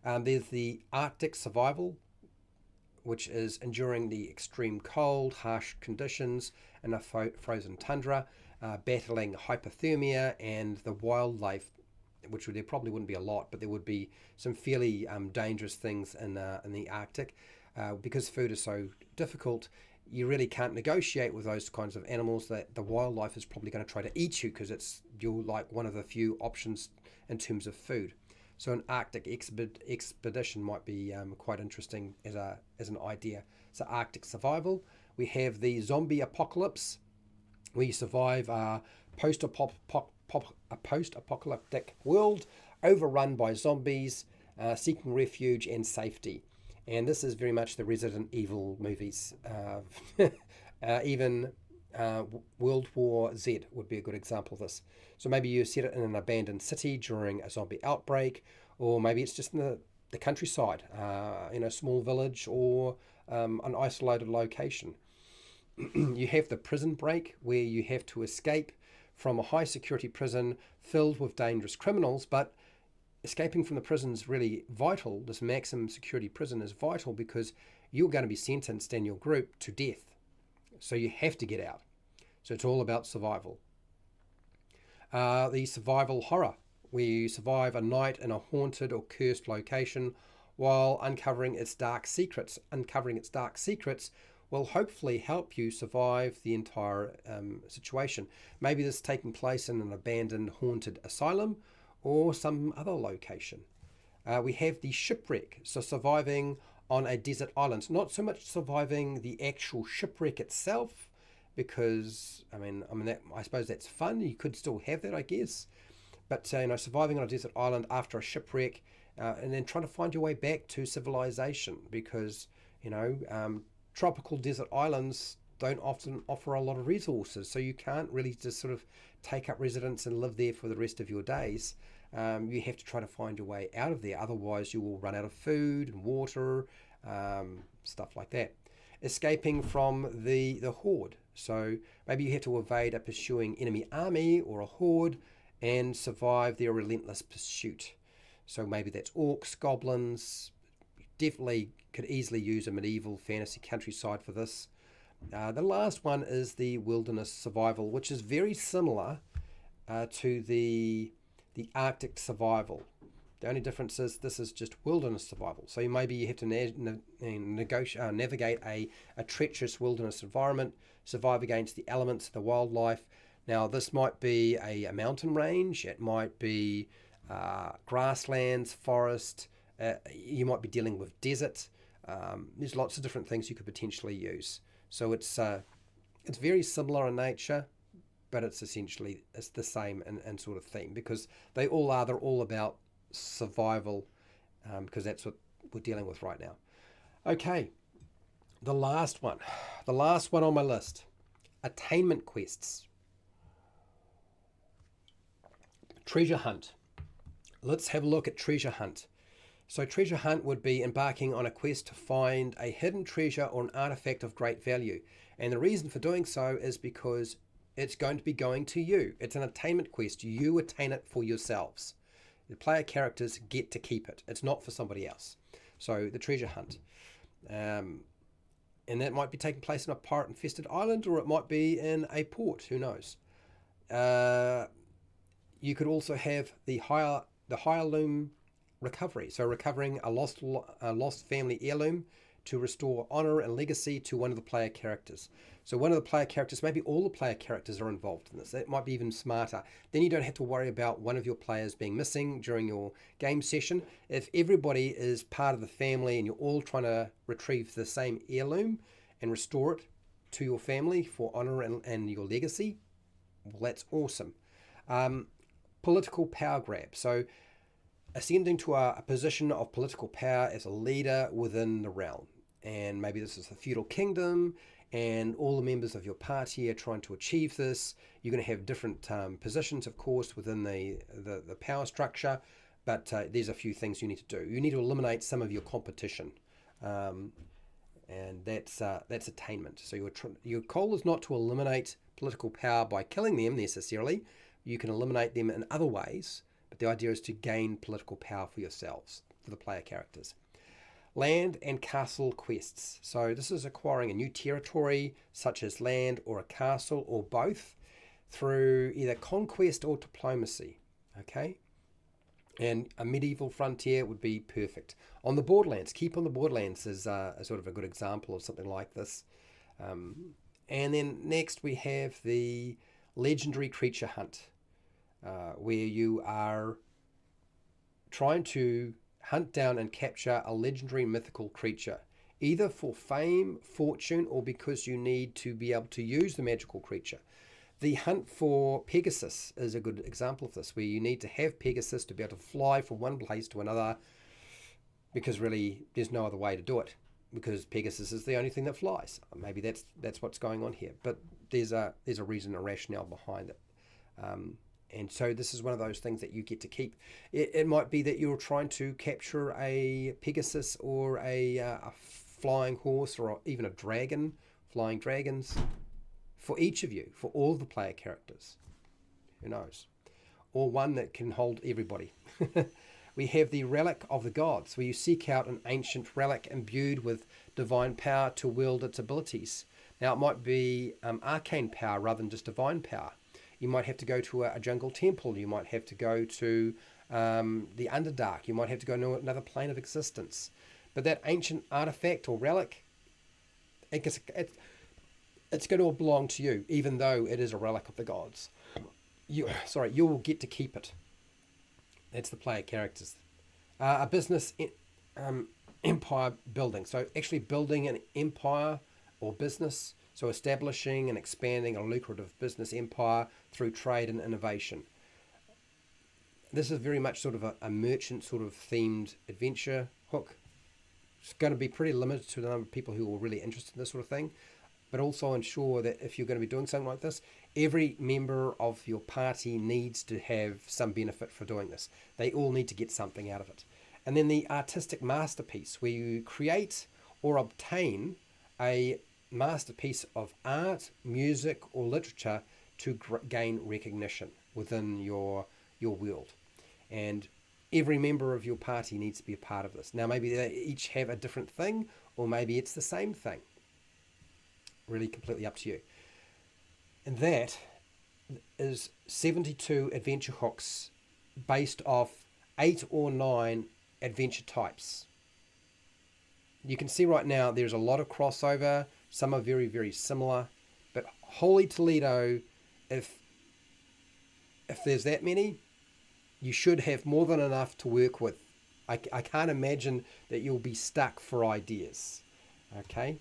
There's the Arctic survival, which is enduring the extreme cold, harsh conditions in a frozen tundra, battling hypothermia and the wildlife, which there probably wouldn't be a lot, but there would be some fairly dangerous things in the Arctic. Because food is so difficult, you really can't negotiate with those kinds of animals. That the wildlife is probably going to try to eat you because you're like one of the few options in terms of food. So an Arctic expedition might be quite interesting as an idea. So Arctic survival. We have the zombie apocalypse, where you survive a post-apocalyptic world overrun by zombies, seeking refuge and safety. And this is very much the Resident Evil movies. Even World War Z would be a good example of this. So maybe you set it in an abandoned city during a zombie outbreak, or maybe it's just in the countryside, in a small village or an isolated location. You have the prison break, where you have to escape from a high security prison filled with dangerous criminals, but escaping from the prison is really vital. This maximum security prison is vital because you're going to be sentenced and your group to death. So you have to get out. So it's all about survival. The survival horror, where you survive a night in a haunted or cursed location while uncovering its dark secrets. Uncovering its dark secrets will hopefully help you survive the entire situation. Maybe this is taking place in an abandoned haunted asylum or some other location. We have the shipwreck, so surviving on a desert island. Not so much surviving the actual shipwreck itself, because I suppose that's fun. You could still have that, I guess. But surviving on a desert island after a shipwreck, and then trying to find your way back to civilization, because tropical desert islands don't often offer a lot of resources, so you can't really just sort of take up residence and live there for the rest of your days. You have to try to find your way out of there, otherwise you will run out of food and water, stuff like that. Escaping from the horde, so maybe you have to evade a pursuing enemy army or a horde and survive their relentless pursuit. So maybe that's orcs, goblins. Definitely could easily use a medieval fantasy countryside for this. The last one is the wilderness survival, which is very similar to the Arctic survival. The only difference is this is just wilderness survival. So maybe you have to navigate a treacherous wilderness environment, survive against the elements of the wildlife. Now this might be a mountain range, it might be grasslands, forest. You might be dealing with desert. There's lots of different things you could potentially use. So it's very similar in nature, but it's the same in sort of theme, because they're all about survival, because that's what we're dealing with right now. Okay, the last one on my list, attainment quests. Treasure hunt. Let's have a look at treasure hunt. So treasure hunt would be embarking on a quest to find a hidden treasure or an artifact of great value. And the reason for doing so is because it's going to be going to you. It's an attainment quest. You attain it for yourselves. The player characters get to keep it. It's not for somebody else. So the treasure hunt. And that might be taking place on a pirate-infested island, or it might be in a port. Who knows? You could also have the heirloom recovery. So recovering a lost family heirloom to restore honor and legacy to one of the player characters. So one of the player characters, maybe all the player characters are involved in this. It might be even smarter. Then you don't have to worry about one of your players being missing during your game session. If everybody is part of the family and you're all trying to retrieve the same heirloom and restore it to your family for honor and your legacy, well, that's awesome. Political power grab. So ascending to a position of political power as a leader within the realm. And maybe this is a feudal kingdom, and all the members of your party are trying to achieve this. You're going to have different positions, of course, within the power structure, but there's a few things you need to do. You need to eliminate some of your competition, and that's attainment. So your goal is not to eliminate political power by killing them necessarily. You can eliminate them in other ways, but the idea is to gain political power for yourselves, for the player characters. Land and castle quests. So this is acquiring a new territory, such as land or a castle, or both, through either conquest or diplomacy. Okay? And a medieval frontier would be perfect. On the Borderlands, Keep on the Borderlands is a sort of a good example of something like this. And then next we have the legendary creature hunt, where you are trying to hunt down and capture a legendary mythical creature, either for fame, fortune, or because you need to be able to use the magical creature. The hunt for Pegasus is a good example of this, where you need to have Pegasus to be able to fly from one place to another, because really there's no other way to do it, because Pegasus is the only thing that flies. Maybe that's what's going on here, but there's a reason, a rationale behind it. And so this is one of those things that you get to keep. It might be that you're trying to capture a Pegasus, or a flying horse, or even a dragon, flying dragons, for each of you, for all of the player characters. Who knows? Or one that can hold everybody. We have the Relic of the Gods, where you seek out an ancient relic imbued with divine power to wield its abilities. Now, it might be arcane power rather than just divine power. You might have to go to a jungle temple. You might have to go to the Underdark. You might have to go to another plane of existence. But that ancient artifact or relic, it's going to belong to you, even though it is a relic of the gods. You will get to keep it. That's the player characters. A business empire building. So actually building an empire or business. So establishing and expanding a lucrative business empire through trade and innovation. This is very much sort of a merchant sort of themed adventure hook. It's going to be pretty limited to the number of people who are really interested in this sort of thing, but also ensure that if you're going to be doing something like this, every member of your party needs to have some benefit for doing this. They all need to get something out of it. And then the artistic masterpiece, where you create or obtain a masterpiece of art, music, or literature to gain recognition within your world. And every member of your party needs to be a part of this. Now, maybe they each have a different thing, or maybe it's the same thing. Really completely up to you. And that is 72 adventure hooks based off 8 or 9 adventure types. You can see right now there's a lot of crossover. Some are very, very similar. But holy Toledo, if there's that many, you should have more than enough to work with. I can't imagine that you'll be stuck for ideas. Okay.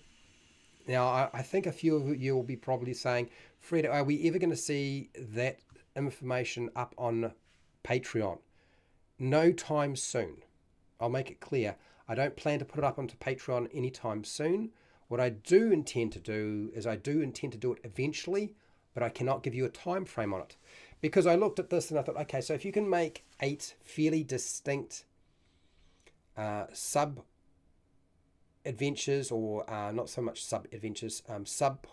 Now, I think a few of you will be probably saying, Fred, are we ever going to see that information up on Patreon? No time soon. I'll make it clear. I don't plan to put it up onto Patreon anytime soon. What I do intend to do is I do intend to do it eventually, but I cannot give you a time frame on it. Because I looked at this and I thought, okay, so if you can make 8 fairly distinct sub adventures, or not so much sub adventures, sub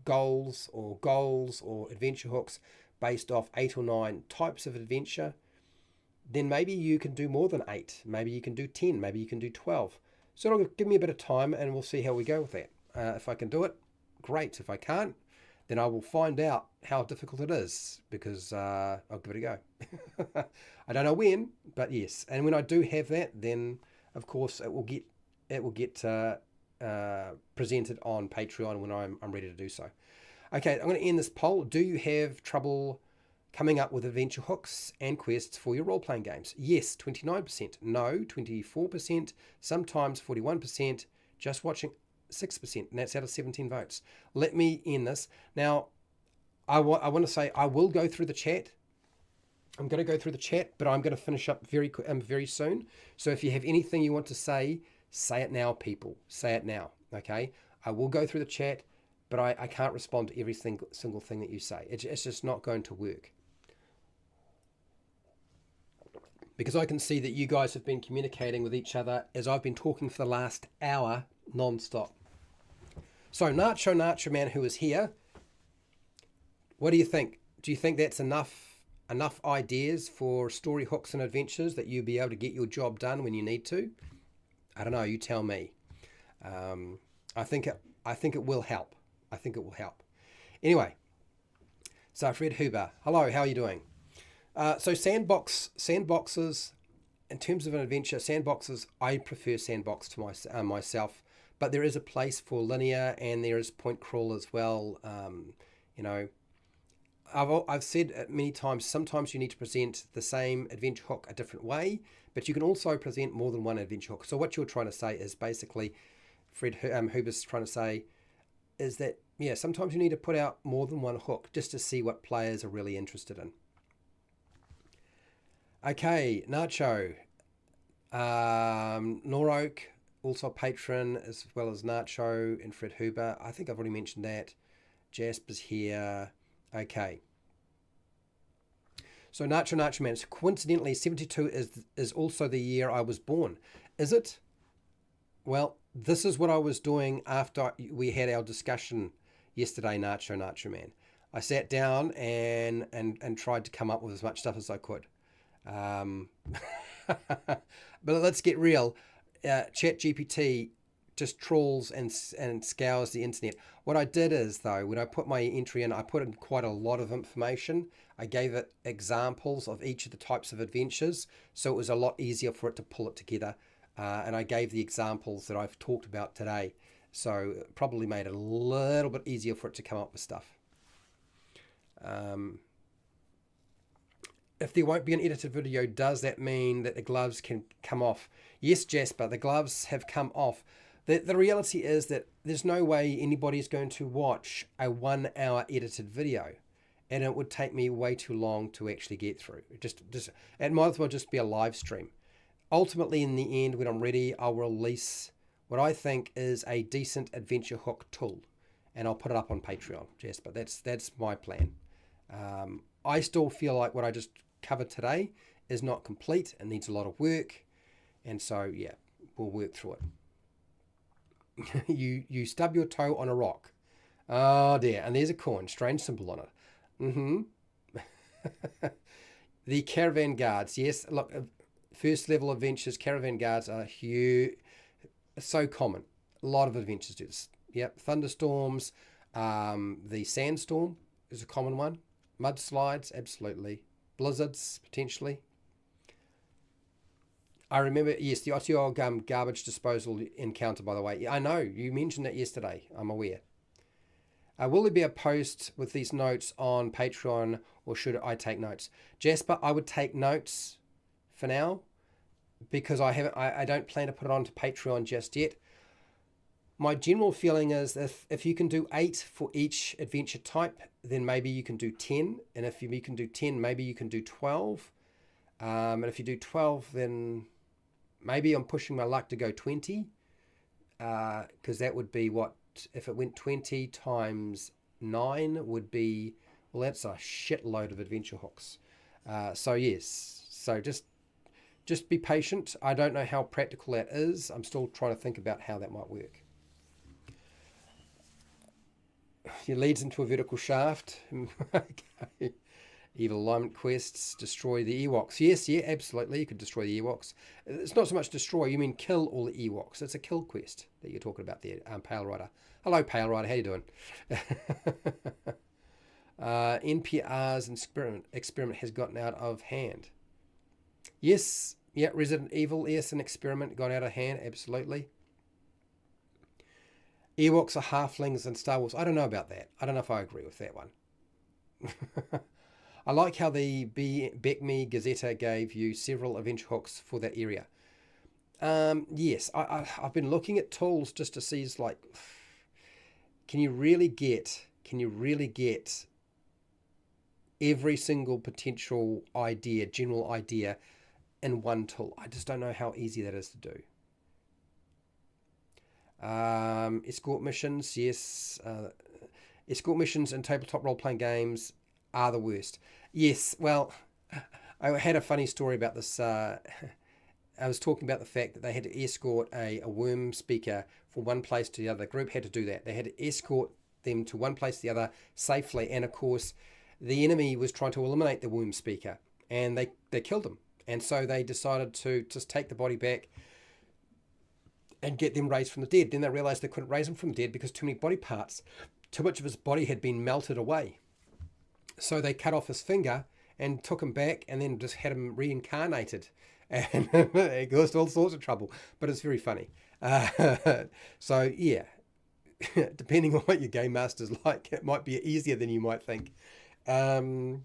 goals or adventure hooks based off 8 or 9 types of adventure, then maybe you can do more than 8. Maybe you can do 10. Maybe you can do 12. So it'll give me a bit of time and we'll see how we go with that. If I can do it, great. If I can't, then I will find out how difficult it is, because I'll give it a go. I don't know when, but yes. And when I do have that, then of course it will get presented on Patreon when I'm ready to do so. Okay, I'm going to end this poll. Do you have trouble coming up with adventure hooks and quests for your role-playing games? Yes, 29%. No, 24%. Sometimes 41%. Just watching, 6%. And that's out of 17 votes. Let me end this. Now, I want to say I will go through the chat. I'm going to go through the chat, but I'm going to finish up very soon. So if you have anything you want to say it now, people. Say it now, okay? I will go through the chat, but I can't respond to every single thing that you say. It's just not going to work. Because I can see that you guys have been communicating with each other as I've been talking for the last hour non-stop. So Nacho Man, who is here, what do you think? Do you think that's enough ideas for story hooks and adventures that you'll be able to get your job done when you need to? I don't know. You tell me. I think it will help. I think it will help. Anyway, so Fred Huber, hello. How are you doing? So sandboxes, in terms of an adventure, sandboxes, I prefer sandbox to myself, but there is a place for linear and there is point crawl as well. You know, I've said many times, sometimes you need to present the same adventure hook a different way, but you can also present more than one adventure hook. So what you're trying to say is basically, Fred Huber's trying to say, is that, yeah, sometimes you need to put out more than one hook just to see what players are really interested in. Okay, Nacho, Noroak, also a patron, as well as Nacho and Fred Huber. I think I've already mentioned that. Jasper's here. Okay. So Nacho Man, so coincidentally, 72 is also the year I was born. Is it? Well, this is what I was doing after we had our discussion yesterday, Nacho Man. I sat down and tried to come up with as much stuff as I could. But let's get real. ChatGPT just trawls and scours the internet. What I did is, though, when I put my entry in, I put in quite a lot of information. I gave it examples of each of the types of adventures, so it was a lot easier for it to pull it together. And I gave the examples that I've talked about today, so it probably made it a little bit easier for it to come up with stuff. If there won't be an edited video, does that mean that the gloves can come off? Yes, Jasper, the gloves have come off. The reality is that there's no way anybody's going to watch a 1 hour edited video, and it would take me way too long to actually get through. It might as well just be a live stream. Ultimately, in the end, when I'm ready, I'll release what I think is a decent adventure hook tool, and I'll put it up on Patreon, Jasper. That's my plan. I still feel like what I just covered today is not complete and needs a lot of work, and so yeah, we'll work through it. you stub your toe on a rock. Oh dear, and there's a coin, strange symbol on it. The caravan guards, yes, look, first level adventures, caravan guards are huge, so common. A lot of adventures do this. Yep, thunderstorms, the sandstorm is a common one. Mudslides, absolutely. Blizzards, potentially. I remember, yes, the Otio garbage disposal encounter, by the way. I know, you mentioned it yesterday. I'm aware. Will there be a post with these notes on Patreon, or should I take notes? Jasper, I would take notes for now, because I don't plan to put it onto Patreon just yet. My general feeling is if you can do 8 for each adventure type, then maybe you can do 10. And if you can do 10, maybe you can do 12. And if you do 12, then maybe I'm pushing my luck to go 20. Because that would be what, if it went 20 times 9 would be, well, that's a shitload of adventure hooks. So yes, so just be patient. I don't know how practical that is. I'm still trying to think about how that might work. It leads into a vertical shaft. Okay. Evil alignment quests, destroy the Ewoks. Yes, yeah, absolutely. You could destroy the Ewoks. It's not so much destroy, you mean kill all the Ewoks. It's a kill quest that you're talking about there, Pale Rider. Hello, Pale Rider. How you doing? NPR's experiment has gotten out of hand. Yes, yeah, Resident Evil, yes, an experiment got out of hand, absolutely. Ewoks are halflings in Star Wars. I don't know about that. I don't know if I agree with that one. I like how the Beckme Gazetta gave you several adventure hooks for that area. Yes, I've been looking at tools just to see, like, can you really get every single potential idea, general idea, in one tool? I just don't know how easy that is to do. Escort missions, yes. Escort missions in tabletop role-playing games are the worst. Yes, well, I had a funny story about this. I was talking about the fact that they had to escort a worm speaker from one place to the other. The group had to do that. They had to escort them to one place to the other safely. And of course, the enemy was trying to eliminate the worm speaker, and they killed him. And so they decided to just take the body back and get them raised from the dead. Then they realized they couldn't raise him from the dead because too many body parts, too much of his body had been melted away. So they cut off his finger and took him back, and then just had him reincarnated, and it caused all sorts of trouble. But it's very funny. So yeah, depending on what your game master's like, it might be easier than you might think. So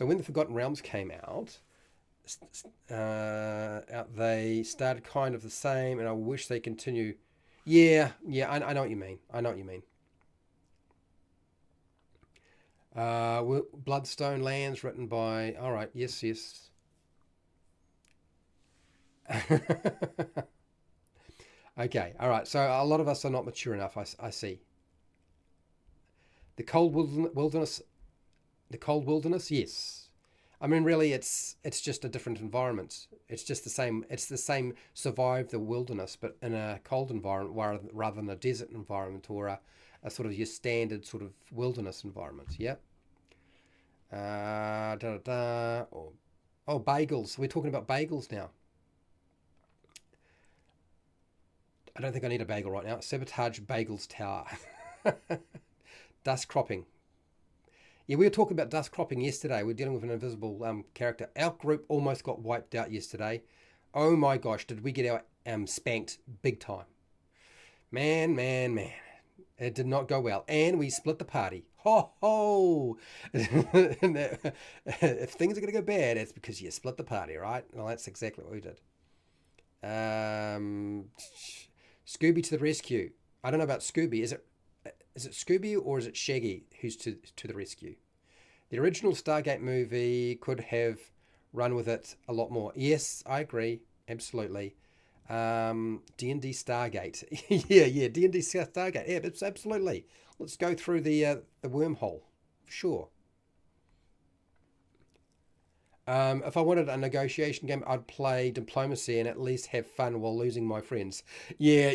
when the Forgotten Realms came out, they started kind of the same, and I wish they continue. Yeah, I know what you mean. I know what you mean. Bloodstone Lands, written by... All right, yes. Okay, all right. So a lot of us are not mature enough, I see. The cold wilderness... The cold wilderness, yes. I mean, really, it's just a different environment. It's just the same. It's the same survive the wilderness, but in a cold environment rather than a desert environment, or a sort of your standard sort of wilderness environment. Yeah. Oh, bagels. We're talking about bagels now. I don't think I need a bagel right now. Sabotage Bagels Tower. Dust cropping. Yeah, we were talking about dust cropping yesterday. We're dealing with an invisible character. Our group almost got wiped out yesterday. Oh my gosh, did we get our spanked big time. Man. It did not go well. And we split the party. Ho, ho! If things are going to go bad, it's because you split the party, right? Well, that's exactly what we did. Scooby to the rescue. I don't know about Scooby. Is it Scooby or is it Shaggy who's to the rescue? The original Stargate movie could have run with it a lot more. Yes, I agree. Absolutely. D&D Stargate. yeah, D&D Stargate. Yeah, it's absolutely. Let's go through the wormhole. Sure. If I wanted a negotiation game, I'd play diplomacy and at least have fun while losing my friends. Yeah.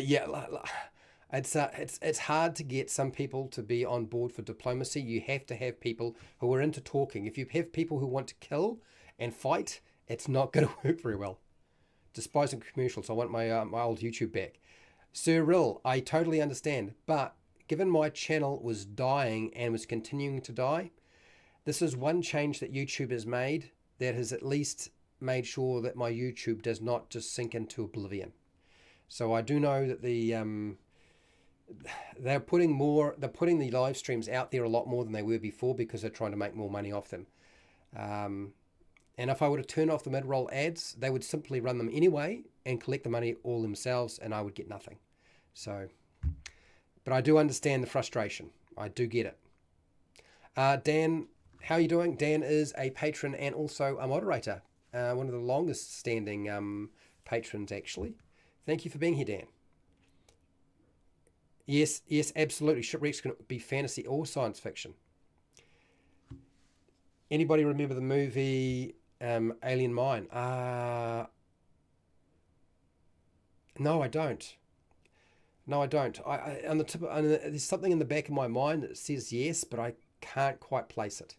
It's hard to get some people to be on board for diplomacy. You have to have people who are into talking. If you have people who want to kill and fight, it's not going to work very well. Despising commercials. I want my old YouTube back. Cyril, I totally understand, but given my channel was dying and was continuing to die, this is one change that YouTube has made that has at least made sure that my YouTube does not just sink into oblivion. So I do know that the they're putting the live streams out there a lot more than they were before because they're trying to make more money off them. Um, and if I were to turn off the mid-roll ads, they would simply run them anyway and collect the money all themselves, and I would get nothing. So, but I do understand the frustration. I do get it. Dan, how are you doing? Dan is a patron and also a moderator, one of the longest standing patrons, actually. Thank you for being here, Dan. Yes, yes, absolutely. Shipwreck's going to be fantasy or science fiction. Anybody remember the movie Alien Mine? No, I don't. No, I don't. On the there's something in the back of my mind that says yes, but I can't quite place it.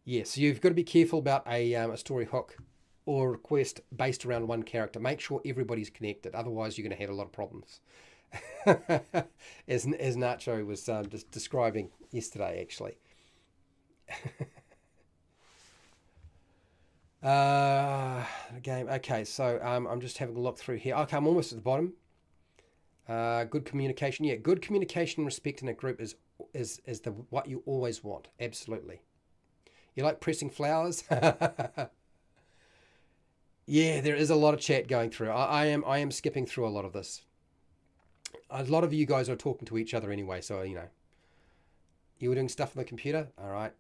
Yes, you've got to be careful about a story hook or request based around one character. Make sure everybody's connected. Otherwise, you're going to have a lot of problems. as Nacho was just describing yesterday, actually. Game. Okay, so I'm just having a look through here. Okay, I'm almost at the bottom. Good communication. Yeah, good communication and respect in a group is the what you always want. Absolutely. You like pressing flowers? Yeah, there is a lot of chat going through. I am skipping through a lot of this. A lot of you guys are talking to each other anyway, so you were doing stuff on the computer. All right.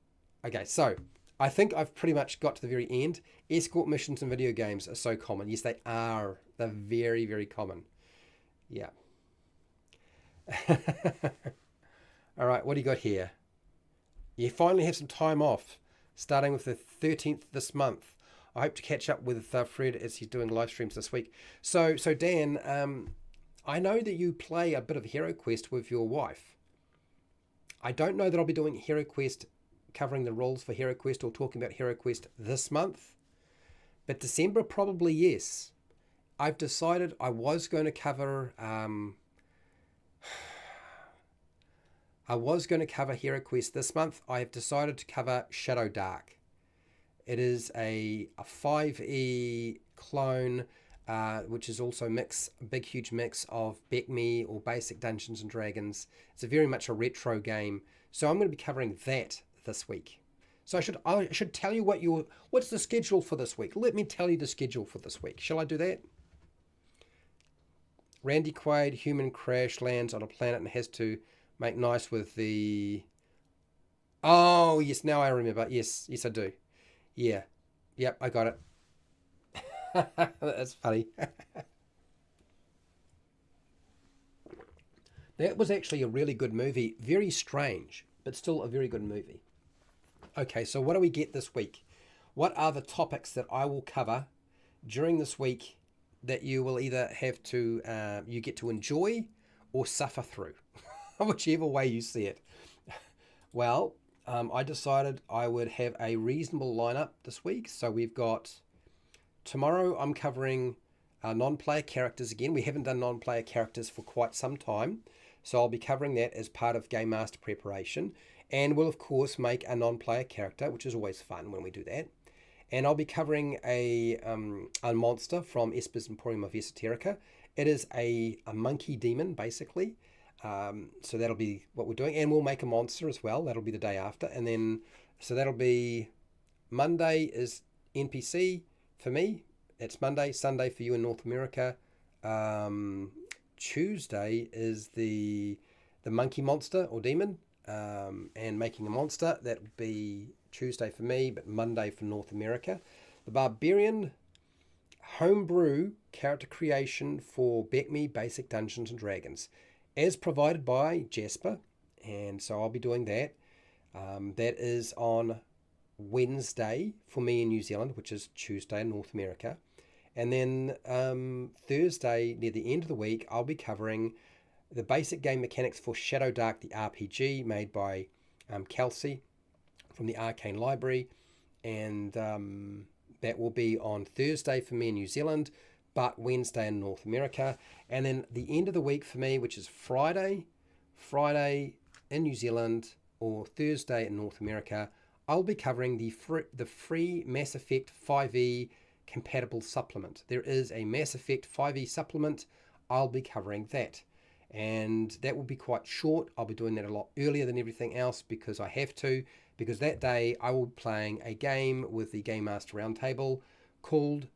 Okay, so I think I've pretty much got to the very end. Escort missions in video games are so common. Yes, they are. They're very, very common. Yeah. All right, what do you got here? You finally have some time off, starting with the 13th this month. I hope to catch up with Fred as he's doing live streams this week. So Dan, I know that you play a bit of Hero Quest with your wife. I don't know that I'll be doing Hero Quest, covering the rules for Hero Quest or talking about Hero Quest this month, but December probably yes. I've decided I was going to cover Hero Quest this month. I have decided to cover Shadow Dark. It is a 5e clone, which is also a big huge mix of Beck-Me or basic Dungeons and Dragons. It's very much a retro game, so I'm going to be covering that this week. So I should tell you what's the schedule for this week. Let me tell you the schedule for this week. Shall I do that? Randy Quaid, human crash lands on a planet and has to make nice with the... Oh, yes, now I remember. Yes, I do. Yeah. Yep, I got it. That's funny. That was actually a really good movie. Very strange, but still a very good movie. Okay, so what do we get this week? What are the topics that I will cover during this week that you will either have to, you get to enjoy or suffer through, whichever way you see it? Well, I decided I would have a reasonable lineup this week. So we've got tomorrow, I'm covering non-player characters again. We haven't done non-player characters for quite some time. So I'll be covering that as part of Game Master preparation. And we'll, of course, make a non-player character, which is always fun when we do that. And I'll be covering a monster from Esper's Emporium of Esoterica. It is a monkey demon, basically. So that'll be what we're doing. And we'll make a monster as well. That'll be the day after. And then, so that'll be Monday is NPC for me. It's Monday. Sunday for you in North America. Tuesday is the monkey monster or demon. And making a monster. That would be Tuesday for me, but Monday for North America. The Barbarian homebrew character creation for Beck-Me Basic Dungeons and Dragons, as provided by Jasper, and so I'll be doing that. That is on Wednesday for me in New Zealand, which is Tuesday in North America. And then Thursday, near the end of the week, I'll be covering the basic game mechanics for Shadow Dark, the RPG made by Kelsey from the Arcane Library. And that will be on Thursday for me in New Zealand, but Wednesday in North America. And then the end of the week for me, which is Friday in New Zealand or Thursday in North America, I'll be covering the free Mass Effect 5e compatible supplement. There is a Mass Effect 5e supplement I'll be covering that. And that will be quite short. I'll be doing that a lot earlier than everything else because I have to, because that day I will be playing a game with the Game Master Roundtable called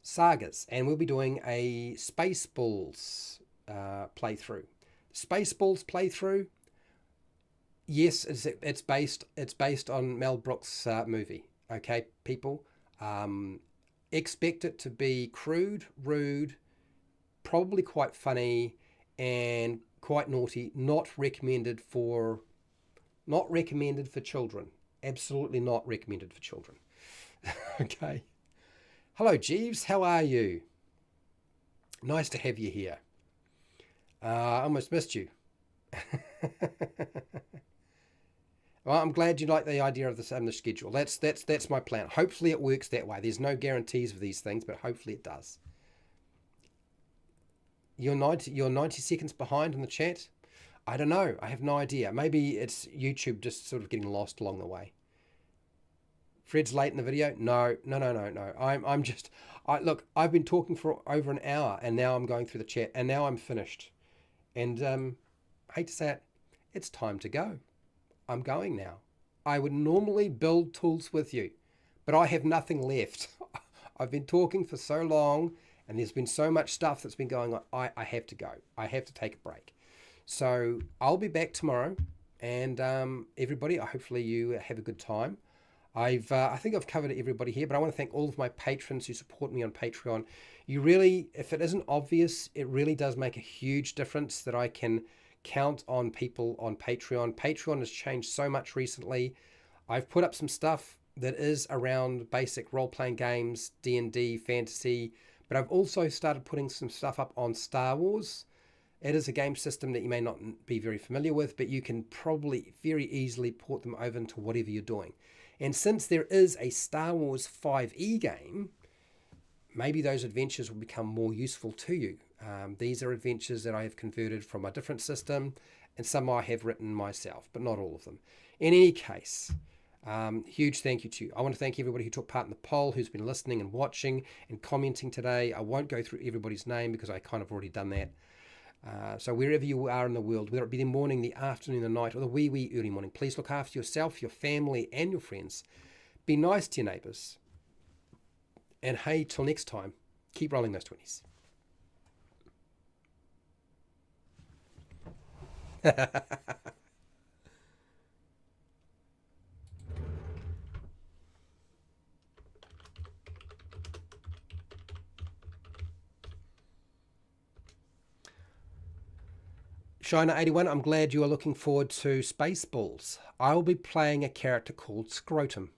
Sagas, and we'll be doing a Spaceballs playthrough. Spaceballs playthrough, yes, it's based on Mel Brooks' movie. Okay, people, expect it to be crude, rude, probably quite funny, and quite naughty. Not recommended for children. Absolutely not recommended for children. Okay. Hello, Jeeves. How are you? Nice to have you here. I almost missed you. Well, I'm glad you like the idea of the schedule. That's my plan. Hopefully it works that way. There's no guarantees of these things, but hopefully it does. You're 90 seconds behind in the chat. I don't know. I have no idea. Maybe it's YouTube just sort of getting lost along the way. Fred's late in the video. No. I'm just. Look. I've been talking for over an hour, and now I'm going through the chat, and now I'm finished. And I hate to say it, it's time to go. I'm going now. I would normally build tools with you, but I have nothing left. I've been talking for so long, and there's been so much stuff that's been going on. I have to go. I have to take a break. So I'll be back tomorrow, and everybody, hopefully you have a good time. I think I've covered everybody here, but I want to thank all of my patrons who support me on Patreon. You really, if it isn't obvious, it really does make a huge difference that I can count on people on Patreon. Patreon has changed so much recently. I've put up some stuff that is around basic role-playing games, D&D, fantasy, but I've also started putting some stuff up on Star Wars. It is a game system that you may not be very familiar with, but you can probably very easily port them over into whatever you're doing. And since there is a Star Wars 5e game, maybe those adventures will become more useful to you. These are adventures that I have converted from a different system, and some I have written myself, but not all of them. In any case, huge thank you to you. I want to thank everybody who took part in the poll, who's been listening and watching and commenting today. I won't go through everybody's name because I kind of already done that. So wherever you are in the world, whether it be the morning, the afternoon, the night, or the wee early morning, please look after yourself, your family, and your friends. Be nice to your neighbours. And hey, till next time, keep rolling those 20s. Shiner81, I'm glad you are looking forward to Spaceballs. I will be playing a character called Scrotum.